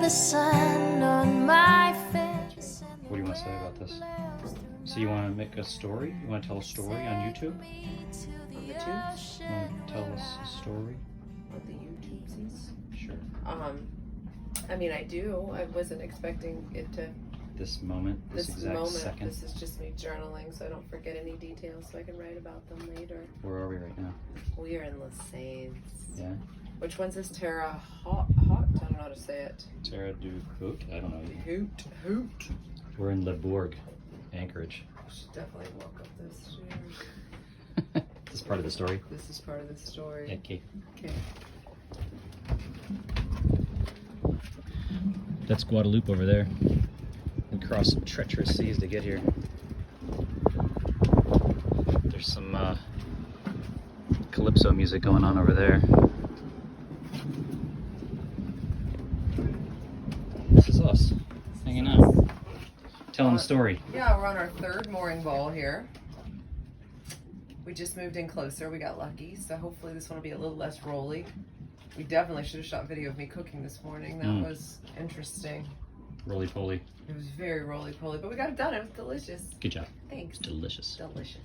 the sun on my face. What do you want to say about this? So you want to make a story? You want to tell a story on YouTube? On the tubes? You want to tell us a story? On the YouTubesies? Sure. I mean, I do. I wasn't expecting it to. This moment, this exact moment, second. This is just me journaling, so I don't forget any details, so I can write about them later. Where are we right now? We are in Les Saints. Yeah. Which one's this? Terre Haute? I don't know how to say it. Terre du Haut? I don't know. Hoot. We're in Le Bourg, Anchorage. I should definitely walk up this year. This is part of the story. This is part of the story. Okay. Okay. That's Guadeloupe over there. We crossed some treacherous seas to get here. There's some calypso music going on over there. This is us, hanging out, telling the story. Yeah, we're on our third mooring ball here. We just moved in closer. We got lucky, so hopefully this one will be a little less rolly. We definitely should have shot video of me cooking this morning. That was interesting. Roly-poly. It was very roly-poly, but we got it done. It was delicious. Good job. Thanks. Delicious. Delicious.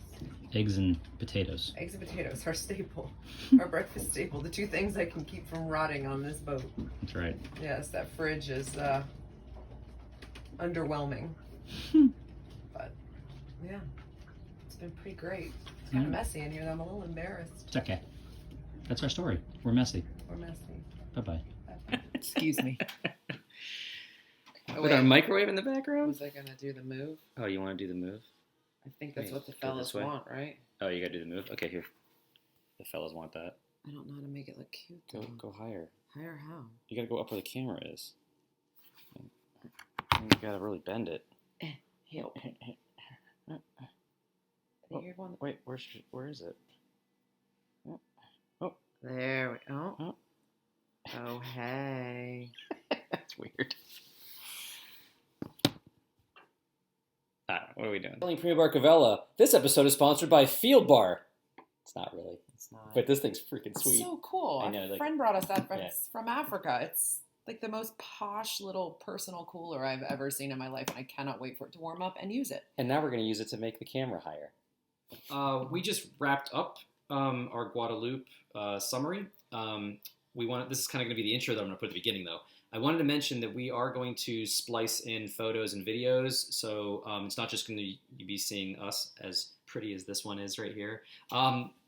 Eggs and potatoes. Eggs and potatoes, our staple. Our breakfast staple. The two things I can keep from rotting on this boat. That's right. Yes, that fridge is underwhelming. But, yeah. It's been pretty great. It's kind of messy in here, though. I'm a little embarrassed. It's okay. That's our story. We're messy. We're messy. Bye-bye. Excuse me. With our microwave in the background? Was I going to do the move? Oh, you want to do the move? I think that's Wait, what the go this fellas way? want, right? Oh, you got to do the move? Okay, here. The fellas want that. I don't know how to make it look cute, though. Go higher. Higher how? You got to go up where the camera is. You got to really bend it. Help. Wait, where is it? There we go. Oh. Oh, hey. That's weird. What are we doing? Prima Barcavela. This episode is sponsored by Field Bar. It's not really. It's not. But this thing's freaking sweet. It's so cool. I know, A like- friend brought us that Yeah. from Africa. It's like the most posh little personal cooler I've ever seen in my life, and I cannot wait for it to warm up and use it. And now we're going to use it to make the camera higher. We just wrapped up our Guadeloupe summary. This is kind of going to be the intro that I'm going to put at the beginning, though. I wanted to mention that we are going to splice in photos and videos, so it's not just going to be seeing us as pretty as this one is right here.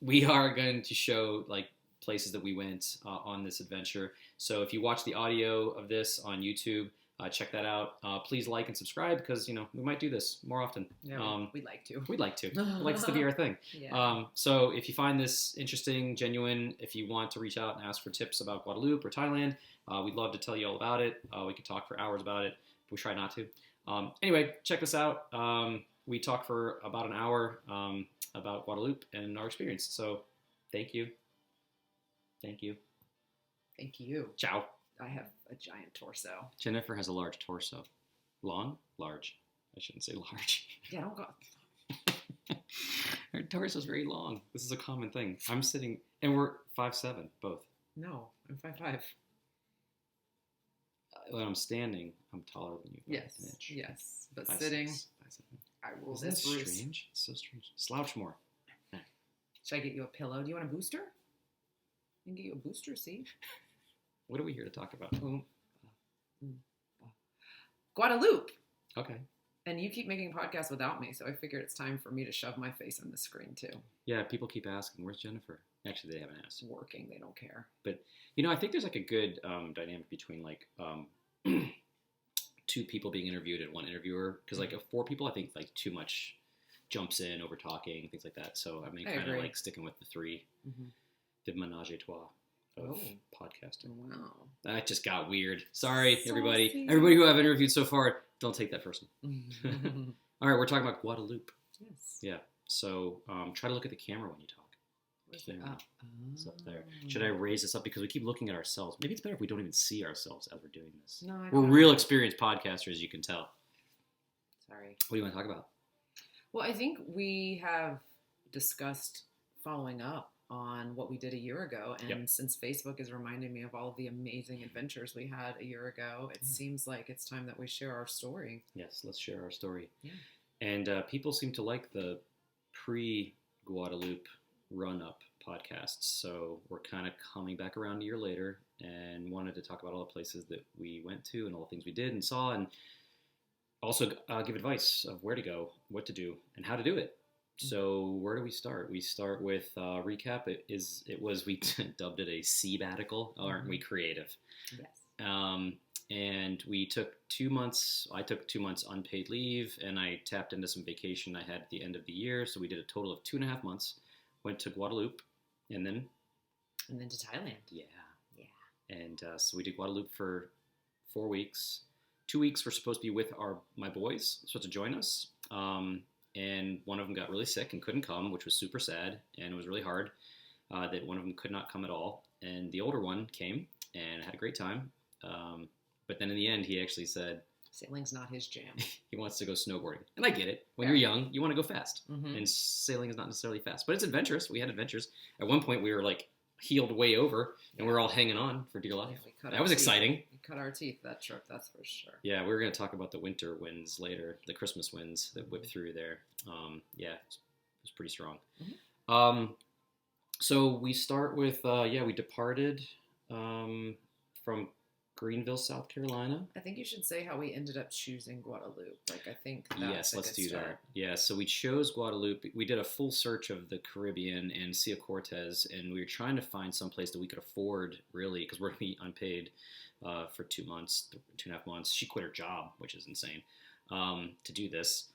We are going to show like places that we went on this adventure. So if you watch the audio of this on YouTube, check that out. Please like and subscribe because we might do this more often. Yeah, we'd like to. We'd like to. We'd like this to be our thing. Yeah. So if you find this interesting, genuine, if you want to reach out and ask for tips about Guadeloupe or Thailand, we'd love to tell you all about it. We could talk for hours about it, but we try not to. Anyway, check this out. We talked for about an hour about Guadeloupe and our experience. So thank you. Thank you. Thank you. Ciao. I have a giant torso. Jennifer has a large torso. Long? Large. I shouldn't say large. Yeah, don't go. Her torso's very long. This is a common thing. I'm sitting, and we're 5'7", both. No, I'm 5'5". When I'm standing, I'm taller than you. by an Yes, inch. yes. But 5'6", sitting, 5'7". I will. Isn't that This Bruce. strange? It's so strange. Slouch more. Should I get you a pillow? Do you want a booster? I can get you a booster, see? What are we here to talk about? Guadeloupe. Okay. And you keep making podcasts without me, so I figured it's time for me to shove my face on the screen too. Yeah, people keep asking, where's Jennifer? Actually, they haven't asked. It's working, they don't care. But, I think there's like a good dynamic between like two people being interviewed and one interviewer. Because like 4 people, I think like too much jumps in, over talking, things like that. So I mean, I kind of agree. like sticking with the 3. Mm-hmm. The menage a trois of Oh. podcasting. Wow. That just got weird. Sorry, everybody. Saucy. Everybody who I've interviewed so far, don't take that personal. yes. All right, we're talking about Guadeloupe. Yeah. So try to look at the camera when you talk. Where's it There. up? It's up there. Should I raise this up because we keep looking at ourselves? Maybe it's better if we don't even see ourselves as we're doing this. No, I We're don't. real experienced podcasters, you can tell. Sorry. What do you want to talk about? Well, I think we have discussed following up on what we did a year ago. And Yep. since Facebook is reminding me of all of the amazing adventures we had a year ago, it seems like it's time that we share our story. Yes, let's share our story. Yeah. And people seem to like the pre-Guadeloupe run-up podcasts, so we're kind of coming back around a year later and wanted to talk about all the places that we went to and all the things we did and saw, and also give advice of where to go, what to do, and how to do it. So where do we start? We start with recap. We dubbed it a Seabbatical. Aren't we creative? Yes. And we took 2 months. I took 2 months unpaid leave, and I tapped into some vacation I had at the end of the year. So we did a total of 2.5 months. Went to Guadeloupe, and then to Thailand. Yeah. And so we did Guadeloupe for 4 weeks. 2 weeks were supposed to be with my boys, supposed to join us. And one of them got really sick and couldn't come, which was super sad, and it was really hard that one of them could not come at all. And the older one came and had a great time. But then in the end, he actually said, sailing's not his jam. He wants to go snowboarding. And I get it. When you're young, you want to go fast. Mm-hmm. And sailing is not necessarily fast. But it's adventurous. We had adventures. At one point, we were like heeled way over, and we were all hanging on for dear life. Yeah, that was exciting. We cut our teeth that trip, that's for sure. Yeah, we were going to talk about the winter winds later, the Christmas winds that whipped through there. Yeah, it was pretty strong. Mm-hmm. So we start with, we departed from Greenville, South Carolina. I think you should say how we ended up choosing Guadeloupe. Like, I think that's Yes, a let's good do start. that. Yeah, so we chose Guadeloupe. We did a full search of the Caribbean and Sea of Cortez, and we were trying to find some place that we could afford, really, because we're going to be unpaid for 2 months, 2.5 months. She quit her job, which is insane, to do this.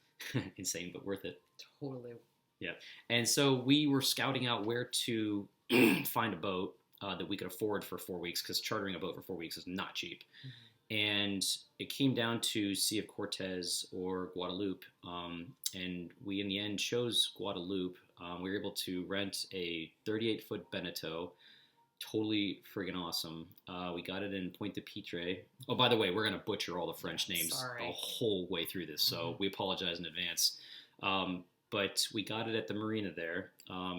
Insane, but worth it. Totally. Yeah. And so we were scouting out where to find a boat that we could afford for 4 weeks, because chartering a boat for 4 weeks is not cheap. Mm-hmm. And it came down to Sea of Cortez or Guadeloupe. And we, in the end, chose Guadeloupe. We were able to rent a 38-foot Beneteau. Totally friggin' awesome. We got it in Pointe de Pitre. Oh, by the way, we're going to butcher all the French names the whole way through this, so we apologize in advance. But we got it at the marina there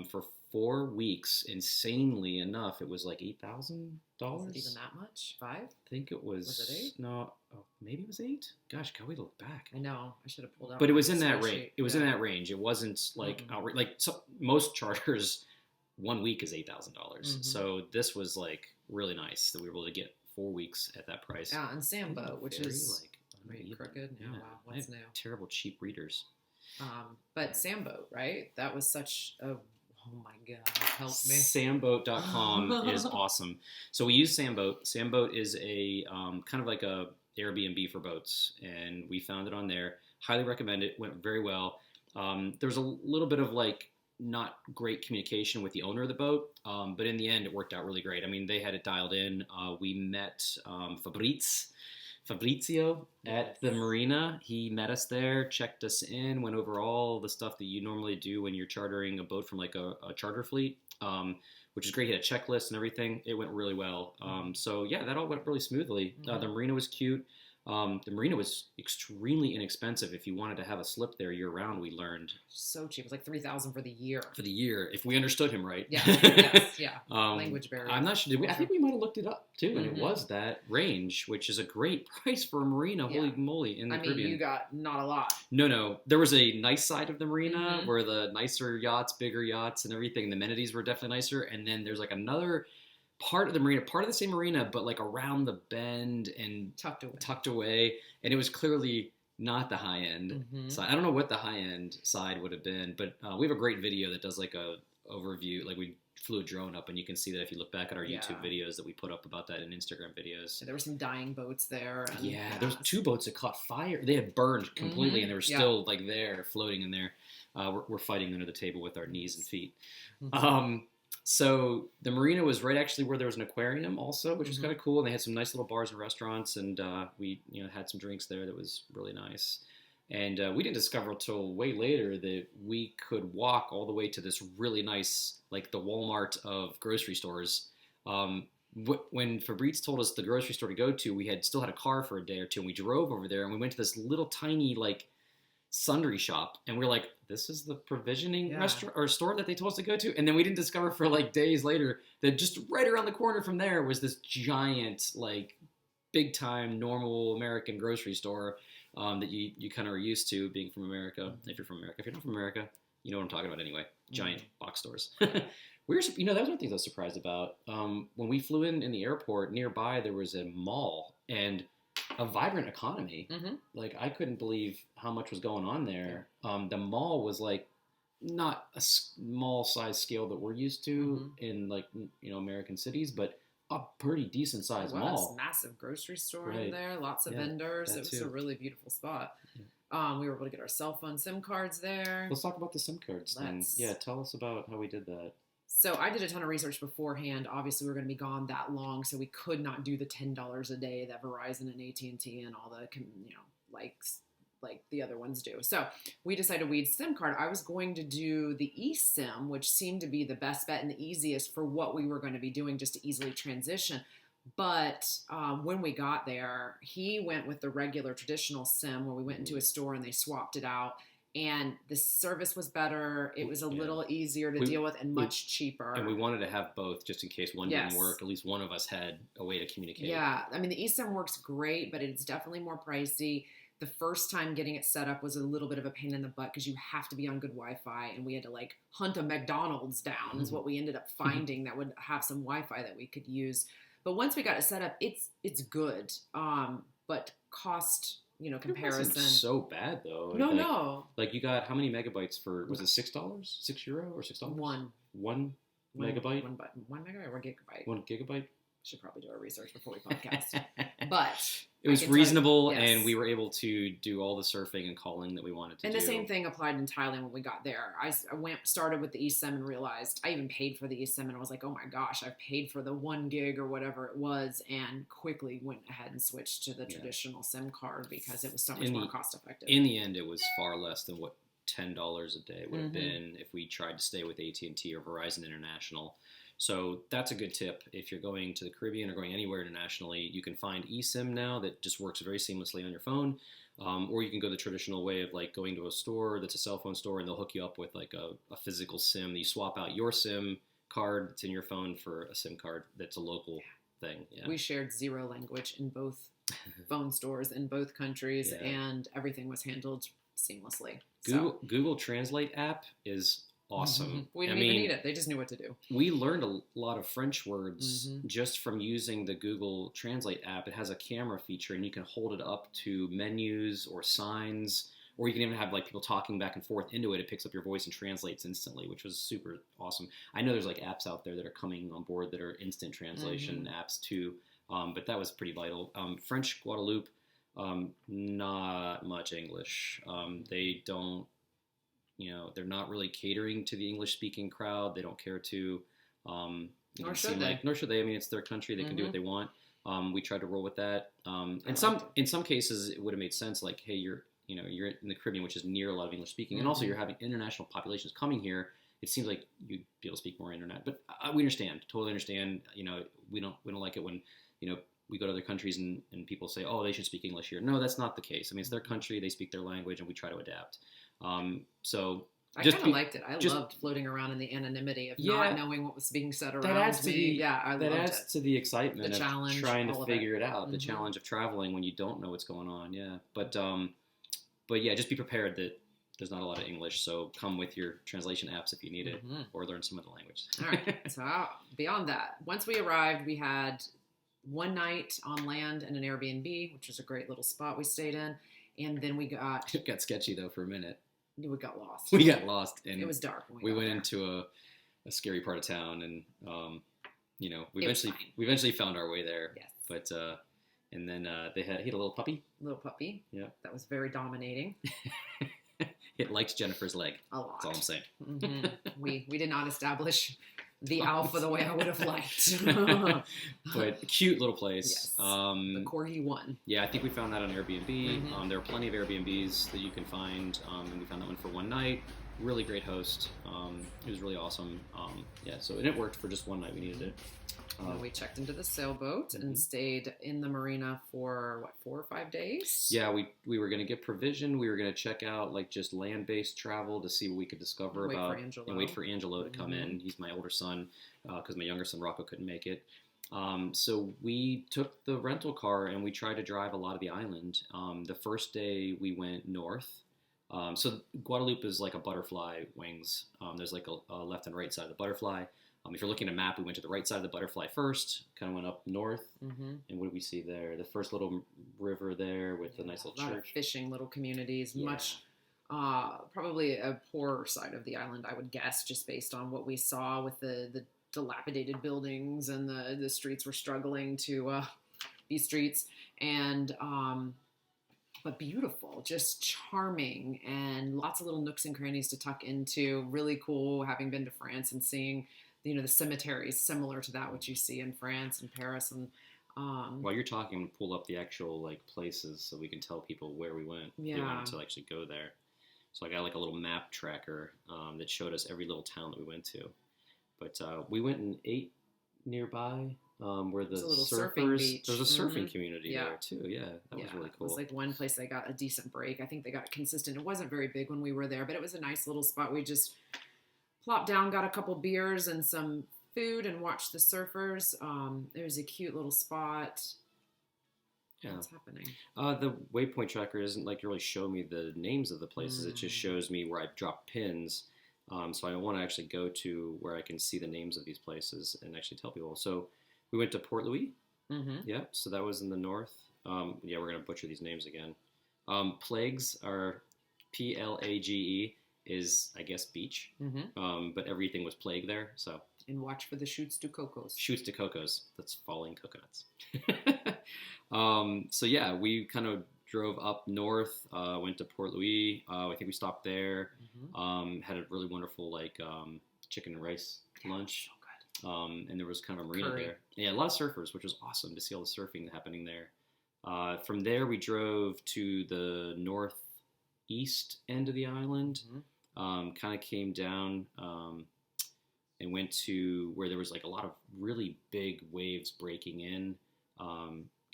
for 4 weeks. Insanely enough, it was like $8,000. Was it even that much? 5? I think it was. Was it 8? No, maybe it was 8. Gosh, can we look back? I know. I should have pulled out. But it was in that range. It was in that range. It wasn't like outright. Like most charters, 1 week is $8,000. So this was like really nice that we were able to get 4 weeks at that price. Yeah, and Sambo, which is like pretty crooked. Yeah. Oh, wow, what's new? Terrible cheap readers. But Samboat, right? That was such a, oh my God, help me. Samboat.com is awesome. So we use Samboat. Samboat is a kind of like a Airbnb for boats, and we found it on there. Highly recommend it. Went very well. There was a little bit of like not great communication with the owner of the boat, but in the end it worked out really great. I mean, they had it dialed in. We met Fabrizio at the marina. He met us there, checked us in, went over all the stuff that you normally do when you're chartering a boat from like a charter fleet, which is great. He had a checklist and everything. It went really well. So yeah, that all went really smoothly. The marina was cute. The marina was extremely inexpensive. If you wanted to have a slip there year round, we learned. So cheap. It was like $3,000 for the year. For the year, if we understood him right. Yeah, yes, yeah. Language barrier. I'm not sure. I think we might have looked it up too, and it was that range, which is a great price for a marina. Yeah. Holy moly! In the Caribbean, you got not a lot. No. There was a nice side of the marina where the nicer yachts, bigger yachts, and everything. The amenities were definitely nicer, and then there's like another part of the marina, part of the same marina, but like around the bend and tucked away, and it was clearly not the high end side. I don't know what the high end side would have been, but we have a great video that does like a overview. Like we flew a drone up, and you can see that if you look back at our YouTube videos that we put up about that in Instagram videos. Yeah, there were some dying boats there. And there was 2 boats that caught fire. They had burned completely, and they were still like there, floating in there. We're fighting under the table with our knees and feet. So the marina was right actually where there was an aquarium also, which was kind of cool. And they had some nice little bars and restaurants, and we had some drinks there that was really nice. And we didn't discover until way later that we could walk all the way to this really nice, like the Walmart of grocery stores. When Fabrice told us the grocery store to go to, we still had a car for a day or two, and we drove over there, and we went to this little tiny like sundry shop, and we're like, this is the provisioning Yeah. restaurant or store that they told us to go to. And then we didn't discover for like days later that just right around the corner from there was this giant, like big time normal American grocery store that you kind of are used to being from America. If you're from America, if you're not from America, you know what I'm talking about anyway. Giant box stores. That was one of the things I was surprised about. When we flew in the airport, nearby there was a mall and a vibrant economy. Like, I couldn't believe how much was going on there. The mall was like not a small size scale that we're used to in like, American cities, but a pretty decent sized mall. Massive grocery store Right. in there, lots of vendors. that It was too. a really beautiful spot. We were able to get our cell phone SIM cards there. Let's talk about the SIM cards then. Yeah, tell us about how we did that. So I did a ton of research beforehand. Obviously, we were going to be gone that long, so we could not do the $10 a day that Verizon and AT&T and all the, like the other ones do. So we decided we'd SIM card. I was going to do the eSIM, which seemed to be the best bet and the easiest for what we were going to be doing, just to easily transition. But when we got there, he went with the regular traditional SIM, where we went into a store and they swapped it out. And the service was better. It was a little easier to deal with and much cheaper. And we wanted to have both just in case one didn't work. At least one of us had a way to communicate. Yeah. I mean, the eSIM works great, but it's definitely more pricey. The first time getting it set up was a little bit of a pain in the butt because you have to be on good Wi-Fi. And we had to like hunt a McDonald's down is what we ended up finding that would have some Wi-Fi that we could use. But once we got it set up, it's good. But cost... comparison. It wasn't so bad though. No. Like, you got how many megabytes for? Was it $6? €6 or $6? One megabyte. One megabyte or 1 gigabyte. 1 gigabyte. Should probably do our research before we podcast. But it was reasonable, and we were able to do all the surfing and calling that we wanted to do. And the same thing applied in Thailand when we got there. I started with the eSIM and realized I even paid for the eSIM, and I was like, oh my gosh, I've paid for the 1 gig or whatever it was, and quickly went ahead and switched to the traditional SIM card because it was so much more cost effective. In the end, it was far less than what $10 a day would have been if we tried to stay with AT&T or Verizon International. So that's a good tip. If you're going to the Caribbean or going anywhere internationally, you can find eSIM now that just works very seamlessly on your phone. Or you can go the traditional way of like going to a store that's a cell phone store, and they'll hook you up with like a physical SIM. You swap out your SIM card that's in your phone for a SIM card that's a local thing. Yeah. We shared zero language in both phone stores in both countries, and everything was handled seamlessly. Google Translate app is awesome. We didn't even need it. They just knew what to do. We learned a lot of French words just from using the Google Translate app. It has a camera feature, and you can hold it up to menus or signs, or you can even have like people talking back and forth into it. It picks up your voice and translates instantly, which was super awesome. I know there's like apps out there that are coming on board that are instant translation apps too, but that was pretty vital. French Guadeloupe, not much English. They don't. They're not really catering to the English-speaking crowd. They don't care to. Nor should they. I mean, it's their country. They can do what they want. We tried to roll with that. In some cases, it would have made sense. Like, hey, you're in the Caribbean, which is near a lot of English-speaking, and also you're having international populations coming here. It seems like you'd be able to speak more internet. But we understand, totally understand. We don't like it when we go to other countries and people say, oh, they should speak English here. No, that's not the case. I mean, it's their country. They speak their language, and we try to adapt. So I kind of liked it. I loved floating around in the anonymity of not knowing what was being said around me. I loved it. To the excitement, the challenge, of trying to figure it out. The challenge of traveling when you don't know what's going on. Yeah, but yeah, just be prepared that there's not a lot of English. So come with your translation apps if you need it, or learn some of the language. All right. So beyond that, once we arrived, we had one night on land in an Airbnb, which was a great little spot we stayed in, and then It got sketchy though for a minute. We got lost. And it was dark. We went into a scary part of town, and we eventually found our way there. Yes. But and then he had a little puppy. Yeah. That was very dominating. It liked Jennifer's leg. A lot. That's all I'm saying. We did not establish the alpha the way I would have liked. But a cute little place. Yes. The Corgi one. Yeah, I think we found that on Airbnb. There are plenty of Airbnbs that you can find, and we found that one for one night. really great host. It was really awesome. So and it worked for just one night. We needed it. We checked into the sailboat and stayed in the marina for 4 or 5 days. Yeah, we were gonna get provision. We were gonna check out like just land-based travel to see what we could discover Wait for Angelo to come in. He's my older son because my younger son Rocco couldn't make it. So we took the rental car and we tried to drive a lot of the island. The first day we went north. So Guadeloupe is like a butterfly wings. There's like a left and right side of the butterfly. If you're looking at a map, we went to the right side of the butterfly first, kind of went up north. And what did we see there? The first little river there with the nice little a lot church. of fishing little communities, Yeah. much probably a poorer side of the island, I would guess, just based on what we saw with the dilapidated buildings and the streets were struggling to be streets. And but beautiful, just charming, and lots of little nooks and crannies to tuck into. Really cool, having been to France and seeing, the cemeteries similar to that which you see in France and Paris. And While you're talking, pull up the actual like places so we can tell people where we went. If they wanted to actually go there. So I got like a little map tracker that showed us every little town that we went to. But we went and ate nearby. Where the surfers, beach. There's a surfing community there too. Yeah, that was really cool. It was like one place they got a decent break. I think they got consistent. It wasn't very big when we were there, but it was a nice little spot. We just plopped down, got a couple beers and some food, and watched the surfers. It was a cute little spot. Yeah. What's happening? The waypoint tracker doesn't like really show me the names of the places. It just shows me where I dropped pins. So I want to actually go to where I can see the names of these places and actually tell people. So we went to Port Louis. Yeah, so that was in the north. We're going to butcher these names again. Plagues are Plage is, I guess, beach. But everything was plague there, so. And watch for the shoots to cocos. Shoots to cocos. That's falling coconuts. So yeah, we kind of drove up north, went to Port Louis. I think we stopped there. Had a really wonderful chicken and rice lunch. So good. And there was kind of a marina Curry. there. Yeah, a lot of surfers, which was awesome to see all the surfing happening there. From there, we drove to the northeast end of the island. Kind of came down and went to where there was like a lot of really big waves breaking in.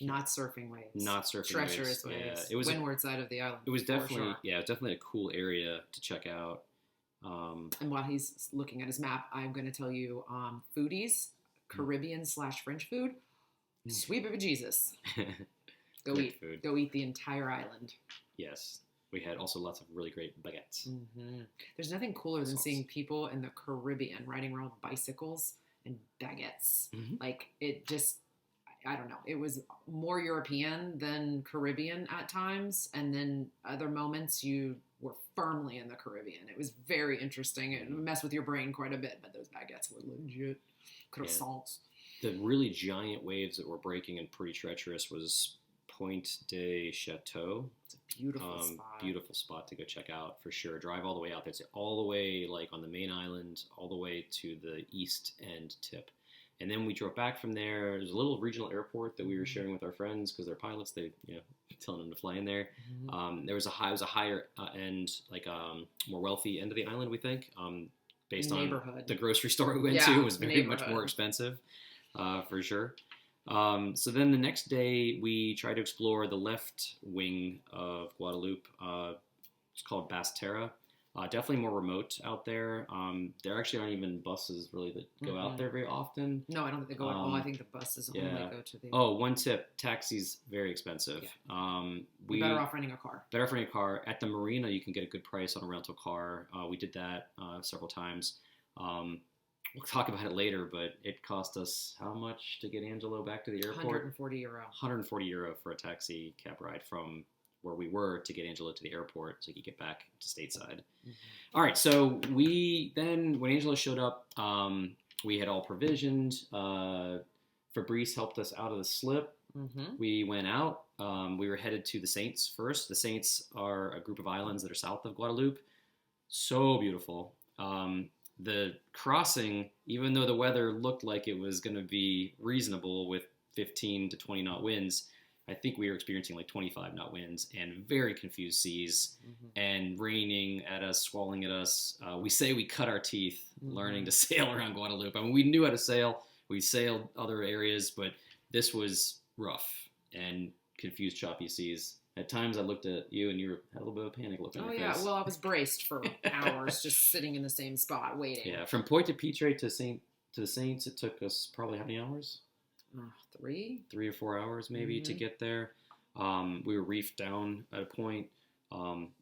Not surfing waves. Not surfing Treacherous waves. Yeah, it was windward side of the island. It was definitely sure. it was definitely a cool area to check out. And while he's looking at his map, I'm going to tell you, foodies, Caribbean/French food, sweet baby Jesus. Go Great eat food. Go eat the entire island. Yes, we had also lots of really great baguettes. There's nothing cooler than Sauce. seeing people in the Caribbean riding around with bicycles and baguettes. Like, it just, I don't know. It was more European than Caribbean at times, and then other moments you were firmly in the Caribbean. It was very interesting. It messed with your brain quite a bit, but those baguettes were legit. Croissants. The really giant waves that were breaking and pretty treacherous was Pointe de Chateau. It's a beautiful spot. Beautiful spot to go check out for sure. Drive all the way out there. It's all the way like on the main island, all the way to the east end tip. And then we drove back from there. There's a little regional airport that we were sharing with our friends because they're pilots. They, telling them to fly in there. There was a higher end, more wealthy end of the island, we think, based on the grocery store we went to. It was very much more expensive, for sure. So then the next day we tried to explore the left wing of Guadeloupe. It's called Basse Terre. Definitely more remote out there. There actually aren't even buses really that go out there very often. No, I don't think they go at all. I think the buses only go to the... Oh, one tip. Taxis, very expensive. Yeah. We're better off renting a car. Better off renting a car. At the marina, you can get a good price on a rental car. We did that several times. We'll talk about it later, but it cost us how much to get Angelo back to the airport? 140 euro. 140 euro for a taxi cab ride from where we were to get Angelo to the airport so he could get back to stateside. All right, so we then, when Angelo showed up, we had all provisioned. Fabrice helped us out of the slip. We went out. We were headed to the Saints first. The Saints are a group of islands that are south of Guadeloupe. So beautiful. The crossing, even though the weather looked like it was going to be reasonable with 15 to 20 knot winds, I think we were experiencing like 25 knot winds and very confused seas and raining at us, swelling at us. We say we cut our teeth learning to sail around Guadeloupe. I mean, we knew how to sail. We sailed other areas, but this was rough and confused, choppy seas. At times I looked at you and you had a little bit of panic look on your face. Well, I was braced for hours just sitting in the same spot waiting. Yeah, from Pointe de Pitre to the Saints, it took us probably how many hours? 3 or 4 hours maybe to get there. We were reefed down at a point. And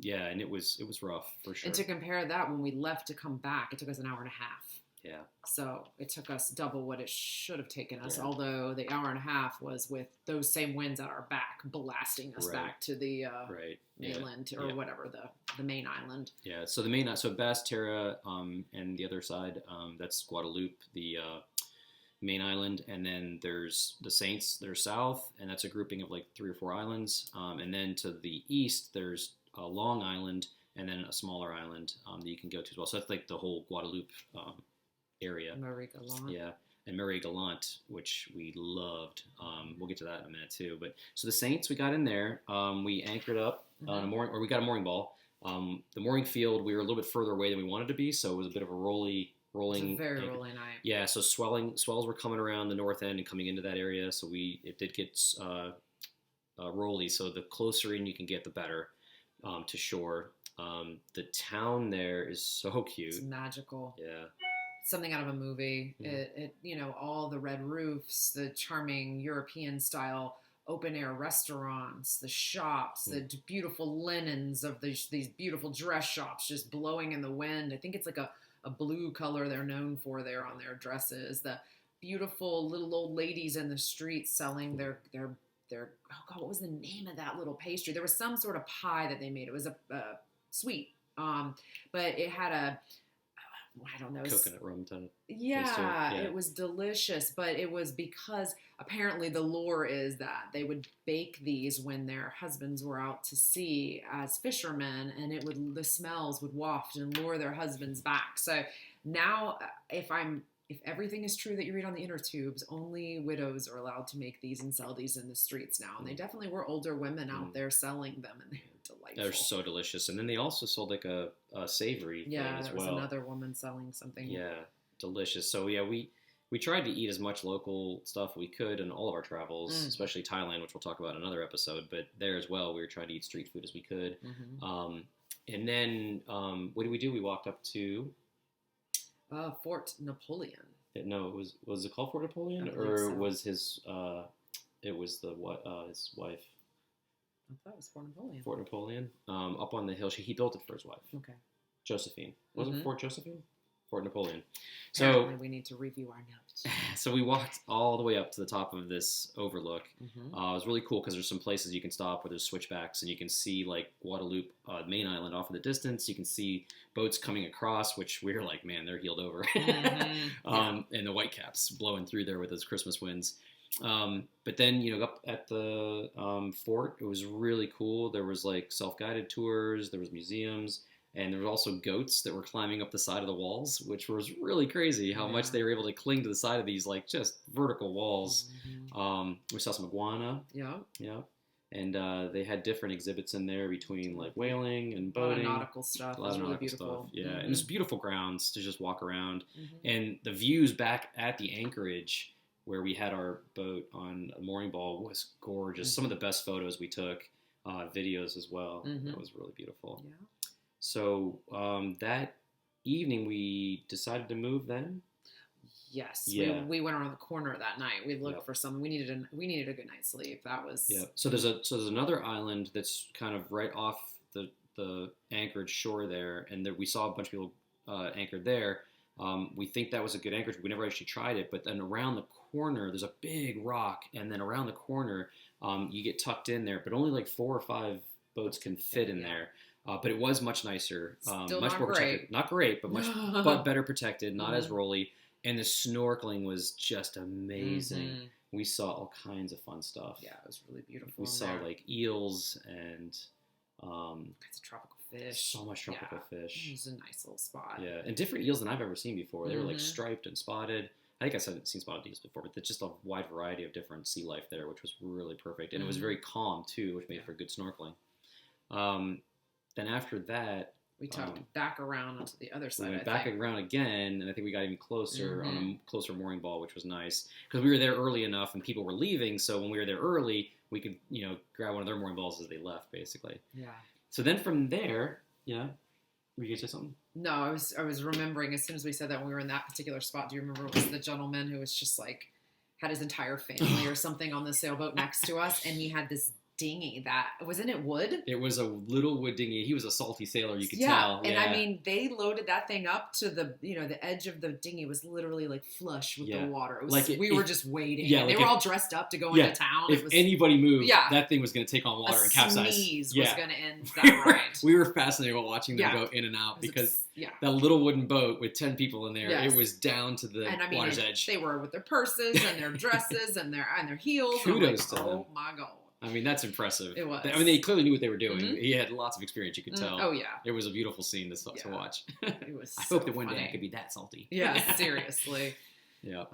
it was rough for sure. And to compare that, when we left to come back, it took us an hour and a half. Yeah. So it took us double what it should have taken us, Yeah. although the hour and a half was with those same winds at our back, blasting us back to the mainland or whatever, the main island. Yeah, so the main, so Basse Terre and the other side, that's Guadeloupe, the main island, and then there's the Saints that are south, and that's a grouping of like 3 or 4 islands, and then to the east there's a Long Island, and then a smaller island that you can go to as well. So that's like the whole Guadeloupe area. Marie Galante. Yeah, and Marie Galante, which we loved. We'll get to that in a minute too. But so the Saints, we got in there. We anchored up on a mooring, or we got a mooring ball. The mooring field, we were a little bit further away than we wanted to be, so it was a bit of a rolling. It's a very rolling night. Yeah, so swells were coming around the north end and coming into that area, so it did get rolly. So the closer in you can get, the better to shore. The town there is so cute. It's magical. Yeah. Something out of a movie. It all the red roofs, the charming European style open air restaurants, the shops, the beautiful linens of these beautiful dress shops just blowing in the wind. I think it's like a blue color they're known for there on their dresses. The beautiful little old ladies in the streets selling their oh God, what was the name of that little pastry? There was some sort of pie that they made. It was a sweet, but it had I don't know. Coconut rum type. Yeah, it was delicious, but it was because apparently the lore is that they would bake these when their husbands were out to sea as fishermen, and the smells would waft and lure their husbands back. So now, if everything is true that you read on the inner tubes, only widows are allowed to make these and sell these in the streets now. And they definitely were older women out there selling them, and they're delightful. They're so delicious. And then they also sold like a savory thing as well. Yeah, there was another woman selling something. Yeah, delicious. So yeah, we tried to eat as much local stuff we could in all of our travels, especially Thailand, which we'll talk about in another episode. But there as well, we were trying to eat street food as we could. And then what did we do? We walked up to Fort Napoleon. No, was it called Fort Napoleon, or was his it was his wife? I thought it was Fort Napoleon. Fort Napoleon, up on the hill. He built it for his wife. Okay. Josephine. Wasn't Fort Josephine? Fort Napoleon. Apparently we need to review our notes. So we walked all the way up to the top of this overlook. It was really cool because there's some places you can stop where there's switchbacks, and you can see like Guadeloupe main island off in the distance. You can see boats coming across, which we were like, man, they're heeled over. And the whitecaps blowing through there with those Christmas winds. But then, up at the fort, it was really cool. There was like self-guided tours, there was museums, and there was also goats that were climbing up the side of the walls, which was really crazy how much they were able to cling to the side of these like just vertical walls. We saw some iguana. Yeah. And they had different exhibits in there between like whaling and boating. A lot of nautical stuff. It was really beautiful. Yeah, and it was beautiful grounds to just walk around. And the views back at the anchorage where we had our boat on a mooring ball was gorgeous. Some of the best photos we took, videos as well. That was really beautiful. Yeah. So that evening we decided to move then. Yes. Yeah. We went around the corner that night. We looked for some. We needed a good night's sleep. That was. Yeah. So there's another island that's kind of right off the anchorage shore there, and we saw a bunch of people anchored there. We think that was a good anchorage. We never actually tried it, but then around the corner there's a big rock, and then around the corner you get tucked in there, but only like 4 or 5 boats can fit in there. But it was much nicer, Still much not more protected. great. Not great, but but better protected. Not as rolly, and the snorkeling was just amazing. We saw all kinds of fun stuff. Yeah, it was really beautiful. We saw like eels and kinds of tropical fish. So much tropical fish. It was a nice little spot. Yeah, and different eels than I've ever seen before. They were like striped and spotted. I think I said seen spotted deers before, but there's just a wide variety of different sea life there, which was really perfect. And it was very calm, too, which made for good snorkeling. Then after that... We tucked back around onto the other side, We went back around again, and I think we got even closer on a closer mooring ball, which was nice. Because we were there early enough, and people were leaving, so when we were there early, we could, grab one of their mooring balls as they left, basically. Yeah. So then from there, were you going to say something? No, I was remembering as soon as we said that when we were in that particular spot. Do you remember it was the gentleman who was just like, had his entire family or something on the sailboat next to us, and he had this dinghy that wasn't it wood? It was a little wood dinghy. He was a salty sailor, you could tell. Yeah, and I mean, they loaded that thing up to the the edge of the dinghy was literally like flush with the water. It was like we were just waiting. Yeah, they were all dressed up to go into town. If anybody moved, that thing was going to take on water and capsize. Sneeze was going to end that ride. We were fascinated while watching them go in and out because that little wooden boat with 10 people in there, it was down to the water's edge. They were with their purses and their dresses and their heels. Kudos to them. Oh my God. I mean, that's impressive. It was. I mean, they clearly knew what they were doing. He had lots of experience, you could tell. Oh, yeah. It was a beautiful scene to watch. It was I hope that one day I could be that salty. Yeah, seriously. Yeah.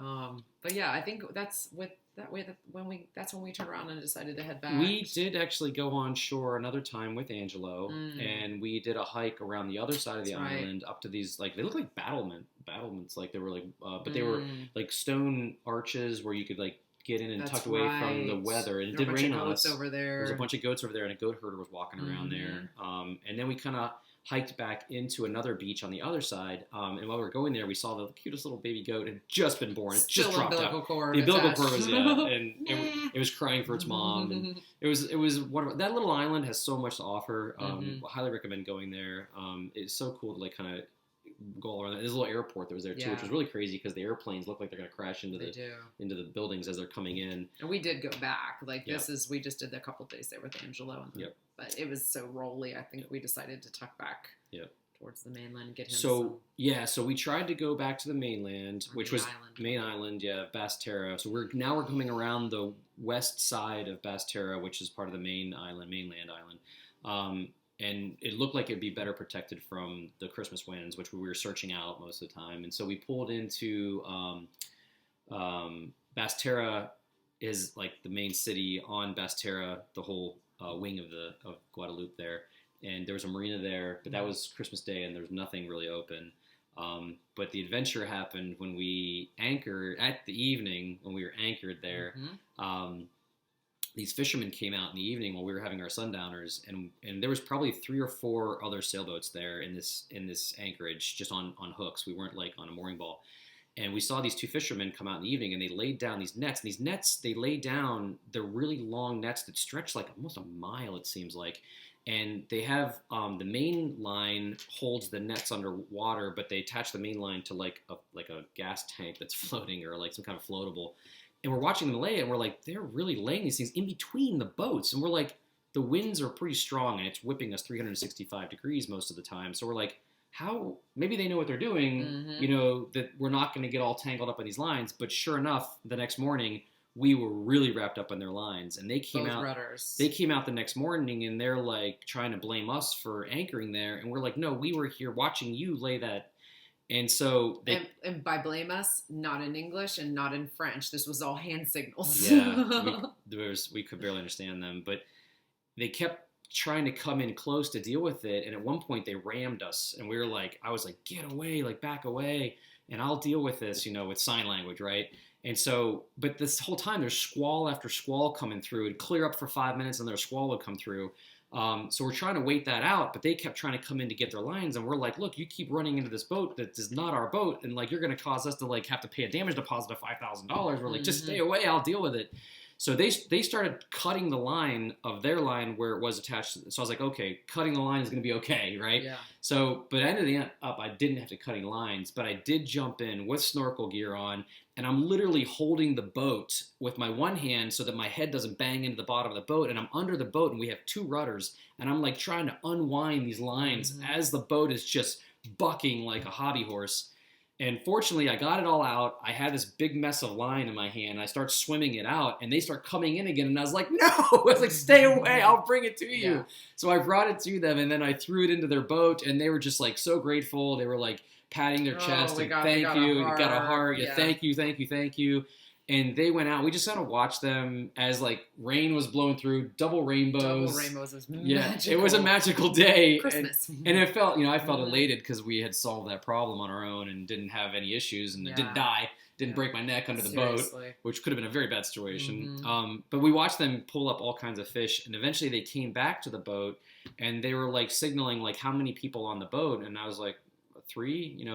But yeah, I think that's when we turned around and decided to head back. We did actually go on shore another time with Angelo, and we did a hike around the other side of the island up to these, like, they look like battlements, like they were like, but they were like stone arches where you could like get in and tucked away from the weather, and it did rain on us. Over there. There was a bunch of goats over there, and a goat herder was walking around there. And then we kind of hiked back into another beach on the other side. And while we were going there, we saw the cutest little baby goat had just been born. It just dropped out. The umbilical cord was and it was crying for its mom. And it was that little island has so much to offer. Highly recommend going there. It's so cool to like kind of go all around. There's a little airport that was there too, which was really crazy because the airplanes look like they're going to crash into the buildings as they're coming in. And we did go back. Like we just did a couple days there with Angelo. But it was so rolly. I think we decided to tuck back towards the mainland and get him. So we tried to go back to the mainland, which was main island, Basse Terre. So we're coming around the west side of Basse Terre, which is part of the mainland island. And it looked like it'd be better protected from the Christmas winds, which we were searching out most of the time. And so we pulled into Basse Terre is like the main city on Basse Terre, the whole wing of Guadeloupe there. And there was a marina there, but that was Christmas Day, and there was nothing really open. But the adventure happened when we anchored at the evening when we were anchored there. These fishermen came out in the evening while we were having our sundowners, and there was probably 3 or 4 other sailboats there in this anchorage, just on hooks. We weren't like on a mooring ball. And we saw these 2 fishermen come out in the evening, and they laid down these nets. And these nets, they laid down, they're really long nets that stretch like almost a mile, it seems like. And they have the main line holds the nets underwater, but they attach the main line to like a gas tank that's floating or like some kind of floatable. And we're watching them lay it, and we're like, they're really laying these things in between the boats. And we're like, the winds are pretty strong, and it's whipping us 365 degrees most of the time. So we're like, maybe they know what they're doing, that we're not going to get all tangled up in these lines. But sure enough, the next morning, we were really wrapped up in their lines. And they came out the next morning, and they're like trying to blame us for anchoring there. And we're like, no, we were here watching you lay that. And so and by blame us, not in English and not in French. This was all hand signals. Yeah, we could barely understand them, but they kept trying to come in close to deal with it. And at one point they rammed us, and we were like, I was like, get away, like back away, and I'll deal with this, with sign language, right? And so, but this whole time there's squall after squall coming through. It'd clear up for 5 minutes, and their squall would come through. So we're trying to wait that out, but they kept trying to come in to get their lines, and we're like, look, you keep running into this boat that is not our boat, and like you're going to cause us to like have to pay a damage deposit of $5,000. We're like, just stay away, I'll deal with it. So they started cutting the line of their line where it was attached. So I was like, okay, cutting the line is going to be okay, right? Yeah. So, but I ended up, I didn't have to cutting lines, but I did jump in with snorkel gear on, and I'm literally holding the boat with my one hand so that my head doesn't bang into the bottom of the boat, and I'm under the boat, and we have 2 rudders, and I'm like trying to unwind these lines as the boat is just bucking like a hobby horse. And fortunately, I got it all out. I had this big mess of line in my hand. I start swimming it out, and they start coming in again. And I was like, no! I was like, stay away. I'll bring it to you. Yeah. So I brought it to them, and then I threw it into their boat, and they were just like so grateful. They were like patting their chest we and got thank you. a You got a heart. Yeah. Thank you. And they went out. We just had to watch them as like rain was blowing through, double rainbows. Double rainbows was magical. It was a magical day. Christmas. And it felt, I felt elated because we had solved that problem on our own and didn't have any issues and didn't die. Didn't break my neck under the boat, which could have been a very bad situation. But we watched them pull up all kinds of fish, and eventually they came back to the boat, and they were like signaling like how many people on the boat, and I was like 3,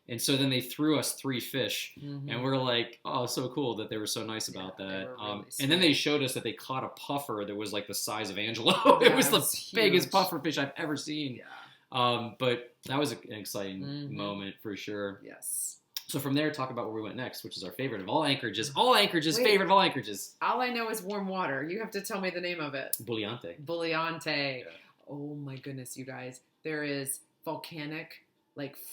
and so then they threw us 3 fish, and we're like, oh, so cool that they were so nice about that. Really and then they showed us that they caught a puffer that was like the size of Angelo. It was the biggest puffer fish I've ever seen. Yeah. But that was an exciting moment for sure. Yes. So from there, talk about where we went next, which is our favorite of all anchorages. Favorite of all anchorages. All I know is warm water. You have to tell me the name of it. Bulliante. Yeah. Oh my goodness, you guys. There is volcanic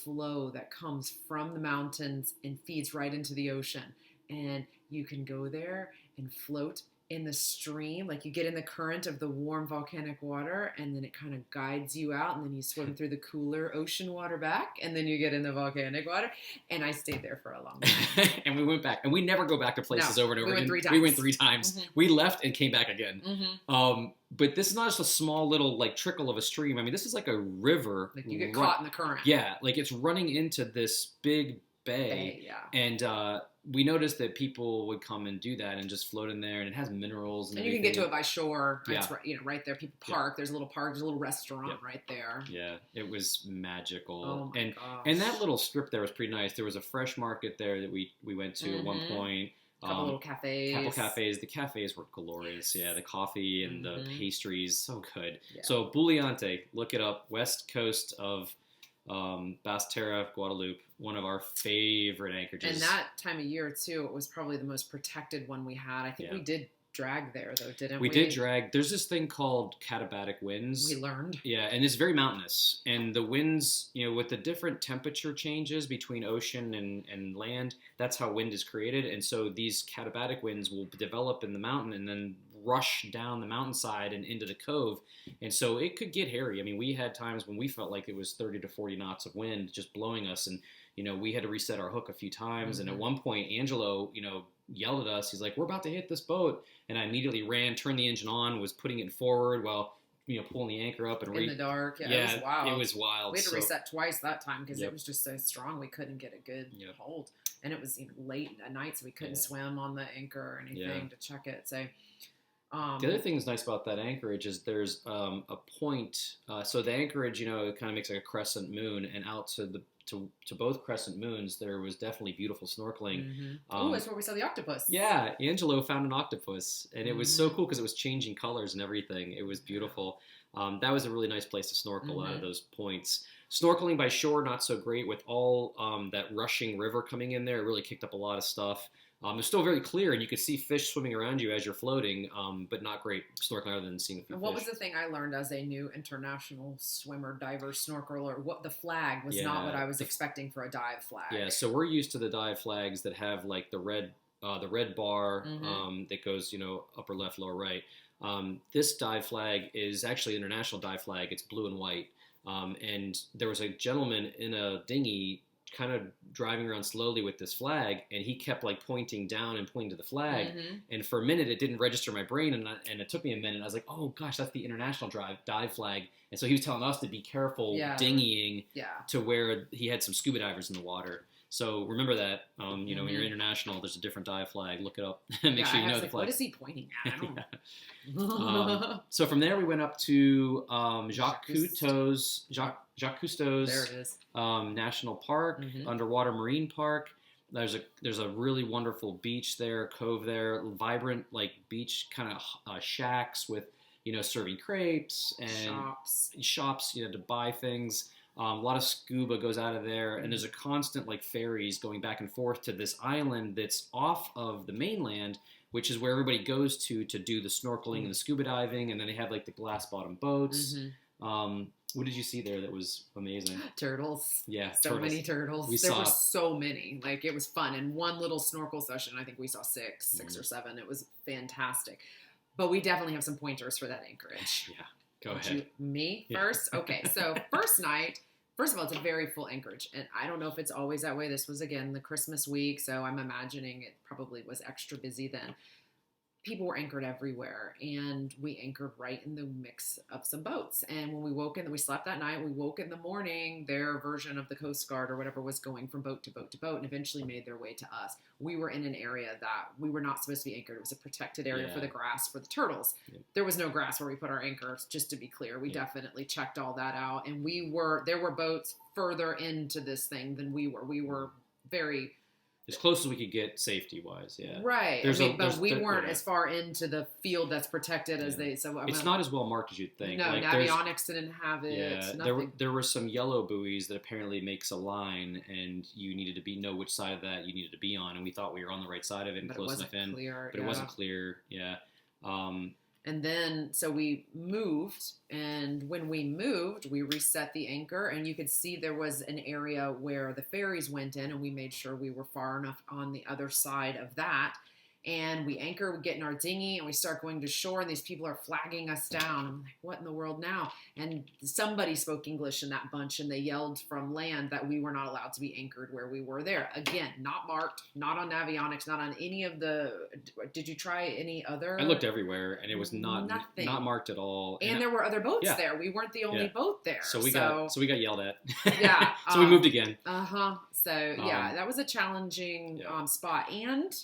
flow that comes from the mountains and feeds right into the ocean. And you can go there and float in the stream, you get in the current of the warm volcanic water, and then it kind of guides you out, and then you swim through the cooler ocean water back, and then you get in the volcanic water. And I stayed there for a long time. And we went back, and we never go back to places over and over again. We went 3 times. We left and came back again. But this is not just a small little trickle of a stream. I mean, this is like a river. You get caught in the current. Yeah, it's running into this big bay. And we noticed that people would come and do that and just float in there, and it has minerals and you can get to it by shore. It's right there. People park. There's a little park. There's a little restaurant right there. Yeah, it was magical. Oh my gosh. And that little strip there was pretty nice. There was a fresh market there that we went to at one point. A couple little cafes. The cafes were glorious. Yeah, the coffee and the pastries, so good. Yeah. So Bulliante, look it up. West coast of Basse Terre, Guadeloupe, one of our favorite anchorages. And that time of year too, it was probably the most protected one we had. I think we did drag there though, didn't we? We did drag. There's this thing called katabatic winds. We learned. Yeah, and it's very mountainous. And the winds, with the different temperature changes between ocean and land, that's how wind is created. And so these katabatic winds will develop in the mountain and then rush down the mountainside and into the cove. And so it could get hairy. I mean, we had times when we felt like it was 30 to 40 knots of wind just blowing us. And, we had to reset our hook a few times. And at one point, Angelo, yelled at us. He's like, we're about to hit this boat. And I immediately ran, turned the engine on, was putting it forward while, pulling the anchor up. And in the dark. Yeah, it was wild. It was wild. We had to reset twice that time because it was just so strong. We couldn't get a good hold. And it was late at night, so we couldn't swim on the anchor or anything to check it. So the other thing that's nice about that anchorage is there's a point. So the anchorage, it kind of makes like a crescent moon, and out to both crescent moons, there was definitely beautiful snorkeling. That's where we saw the octopus. Yeah, Angelo found an octopus, and it was so cool because it was changing colors and everything. It was beautiful. That was a really nice place to snorkel out of those points. Snorkeling by shore, not so great with all that rushing river coming in there. It really kicked up a lot of stuff. It's still very clear, and you could see fish swimming around you as you're floating, but not great snorkeling other than seeing a few fish. What was the thing I learned as a new international swimmer, diver, snorkeler? What the flag was not what I was expecting for a dive flag. Yeah, so we're used to the dive flags that have like the red bar that goes, upper left, lower right. This dive flag is actually an international dive flag. It's blue and white. And there was a gentleman in a dinghy kind of driving around slowly with this flag, and he kept pointing down and pointing to the flag. And for a minute, it didn't register in my brain, and it took me a minute. I was like, oh gosh, that's the international dive flag. And so he was telling us to be careful dinghying to where he had some scuba divers in the water. So remember that, when you're international, there's a different dive flag. Look it up and make sure you know the flag. What is he pointing at? I don't know. So from there, we went up to Jacques Cousteau's there it is. National Park, underwater marine park. There's a really wonderful beach there, cove there, vibrant beach kind of shacks with serving crepes and shops to buy things. A lot of scuba goes out of there, and there's a constant ferries going back and forth to this island that's off of the mainland, which is where everybody goes to do the snorkeling and the scuba diving, and then they have the glass bottom boats. What did you see there that was amazing? Turtles. Yeah, so many turtles. There were so many. It was fun. In one little snorkel session, I think we saw six or seven. It was fantastic. But we definitely have some pointers for that anchorage. Yeah. Go ahead. Me first? Okay, so first night, First of all, it's a very full anchorage, and I don't know if it's always that way. This was, again, the Christmas week, so I'm imagining it probably was extra busy then. People were anchored everywhere, and we anchored right in the mix of some boats. And when we woke in, we slept that night, we woke in the morning, their version of the Coast Guard or whatever was going from boat to boat to boat and eventually made their way to us. We were in an area that we were not supposed to be anchored. It was a protected area for the grass, for the turtles. Yep. There was no grass where we put our anchors, just to be clear. We definitely checked all that out. And there were boats further into this thing than we were. We were very... as close as we could get safety-wise, yeah. Right. But we weren't as far into the field that's protected as they... So it's not as well marked as you'd think. No, like Navionics didn't have it. Yeah, there were some yellow buoys that apparently makes a line, and you needed to know which side of that you needed to be on, and we thought we were on the right side of it and close enough in. But it wasn't clear, yeah. And then, so we moved, and when we moved, we reset the anchor, and you could see there was an area where the ferries went in, and we made sure we were far enough on the other side of that. And we anchor, we get in our dinghy, and we start going to shore, and these people are flagging us down. I'm like, what in the world now? And somebody spoke English in that bunch, and they yelled from land that we were not allowed to be anchored where we were there. Again, not marked, not on Navionics, not on any of the... Did you try any other? I looked everywhere, and it was not marked at all. And there were other boats there. We weren't the only boat there. So we got yelled at. Yeah. So we moved again. So, that was a challenging spot. And...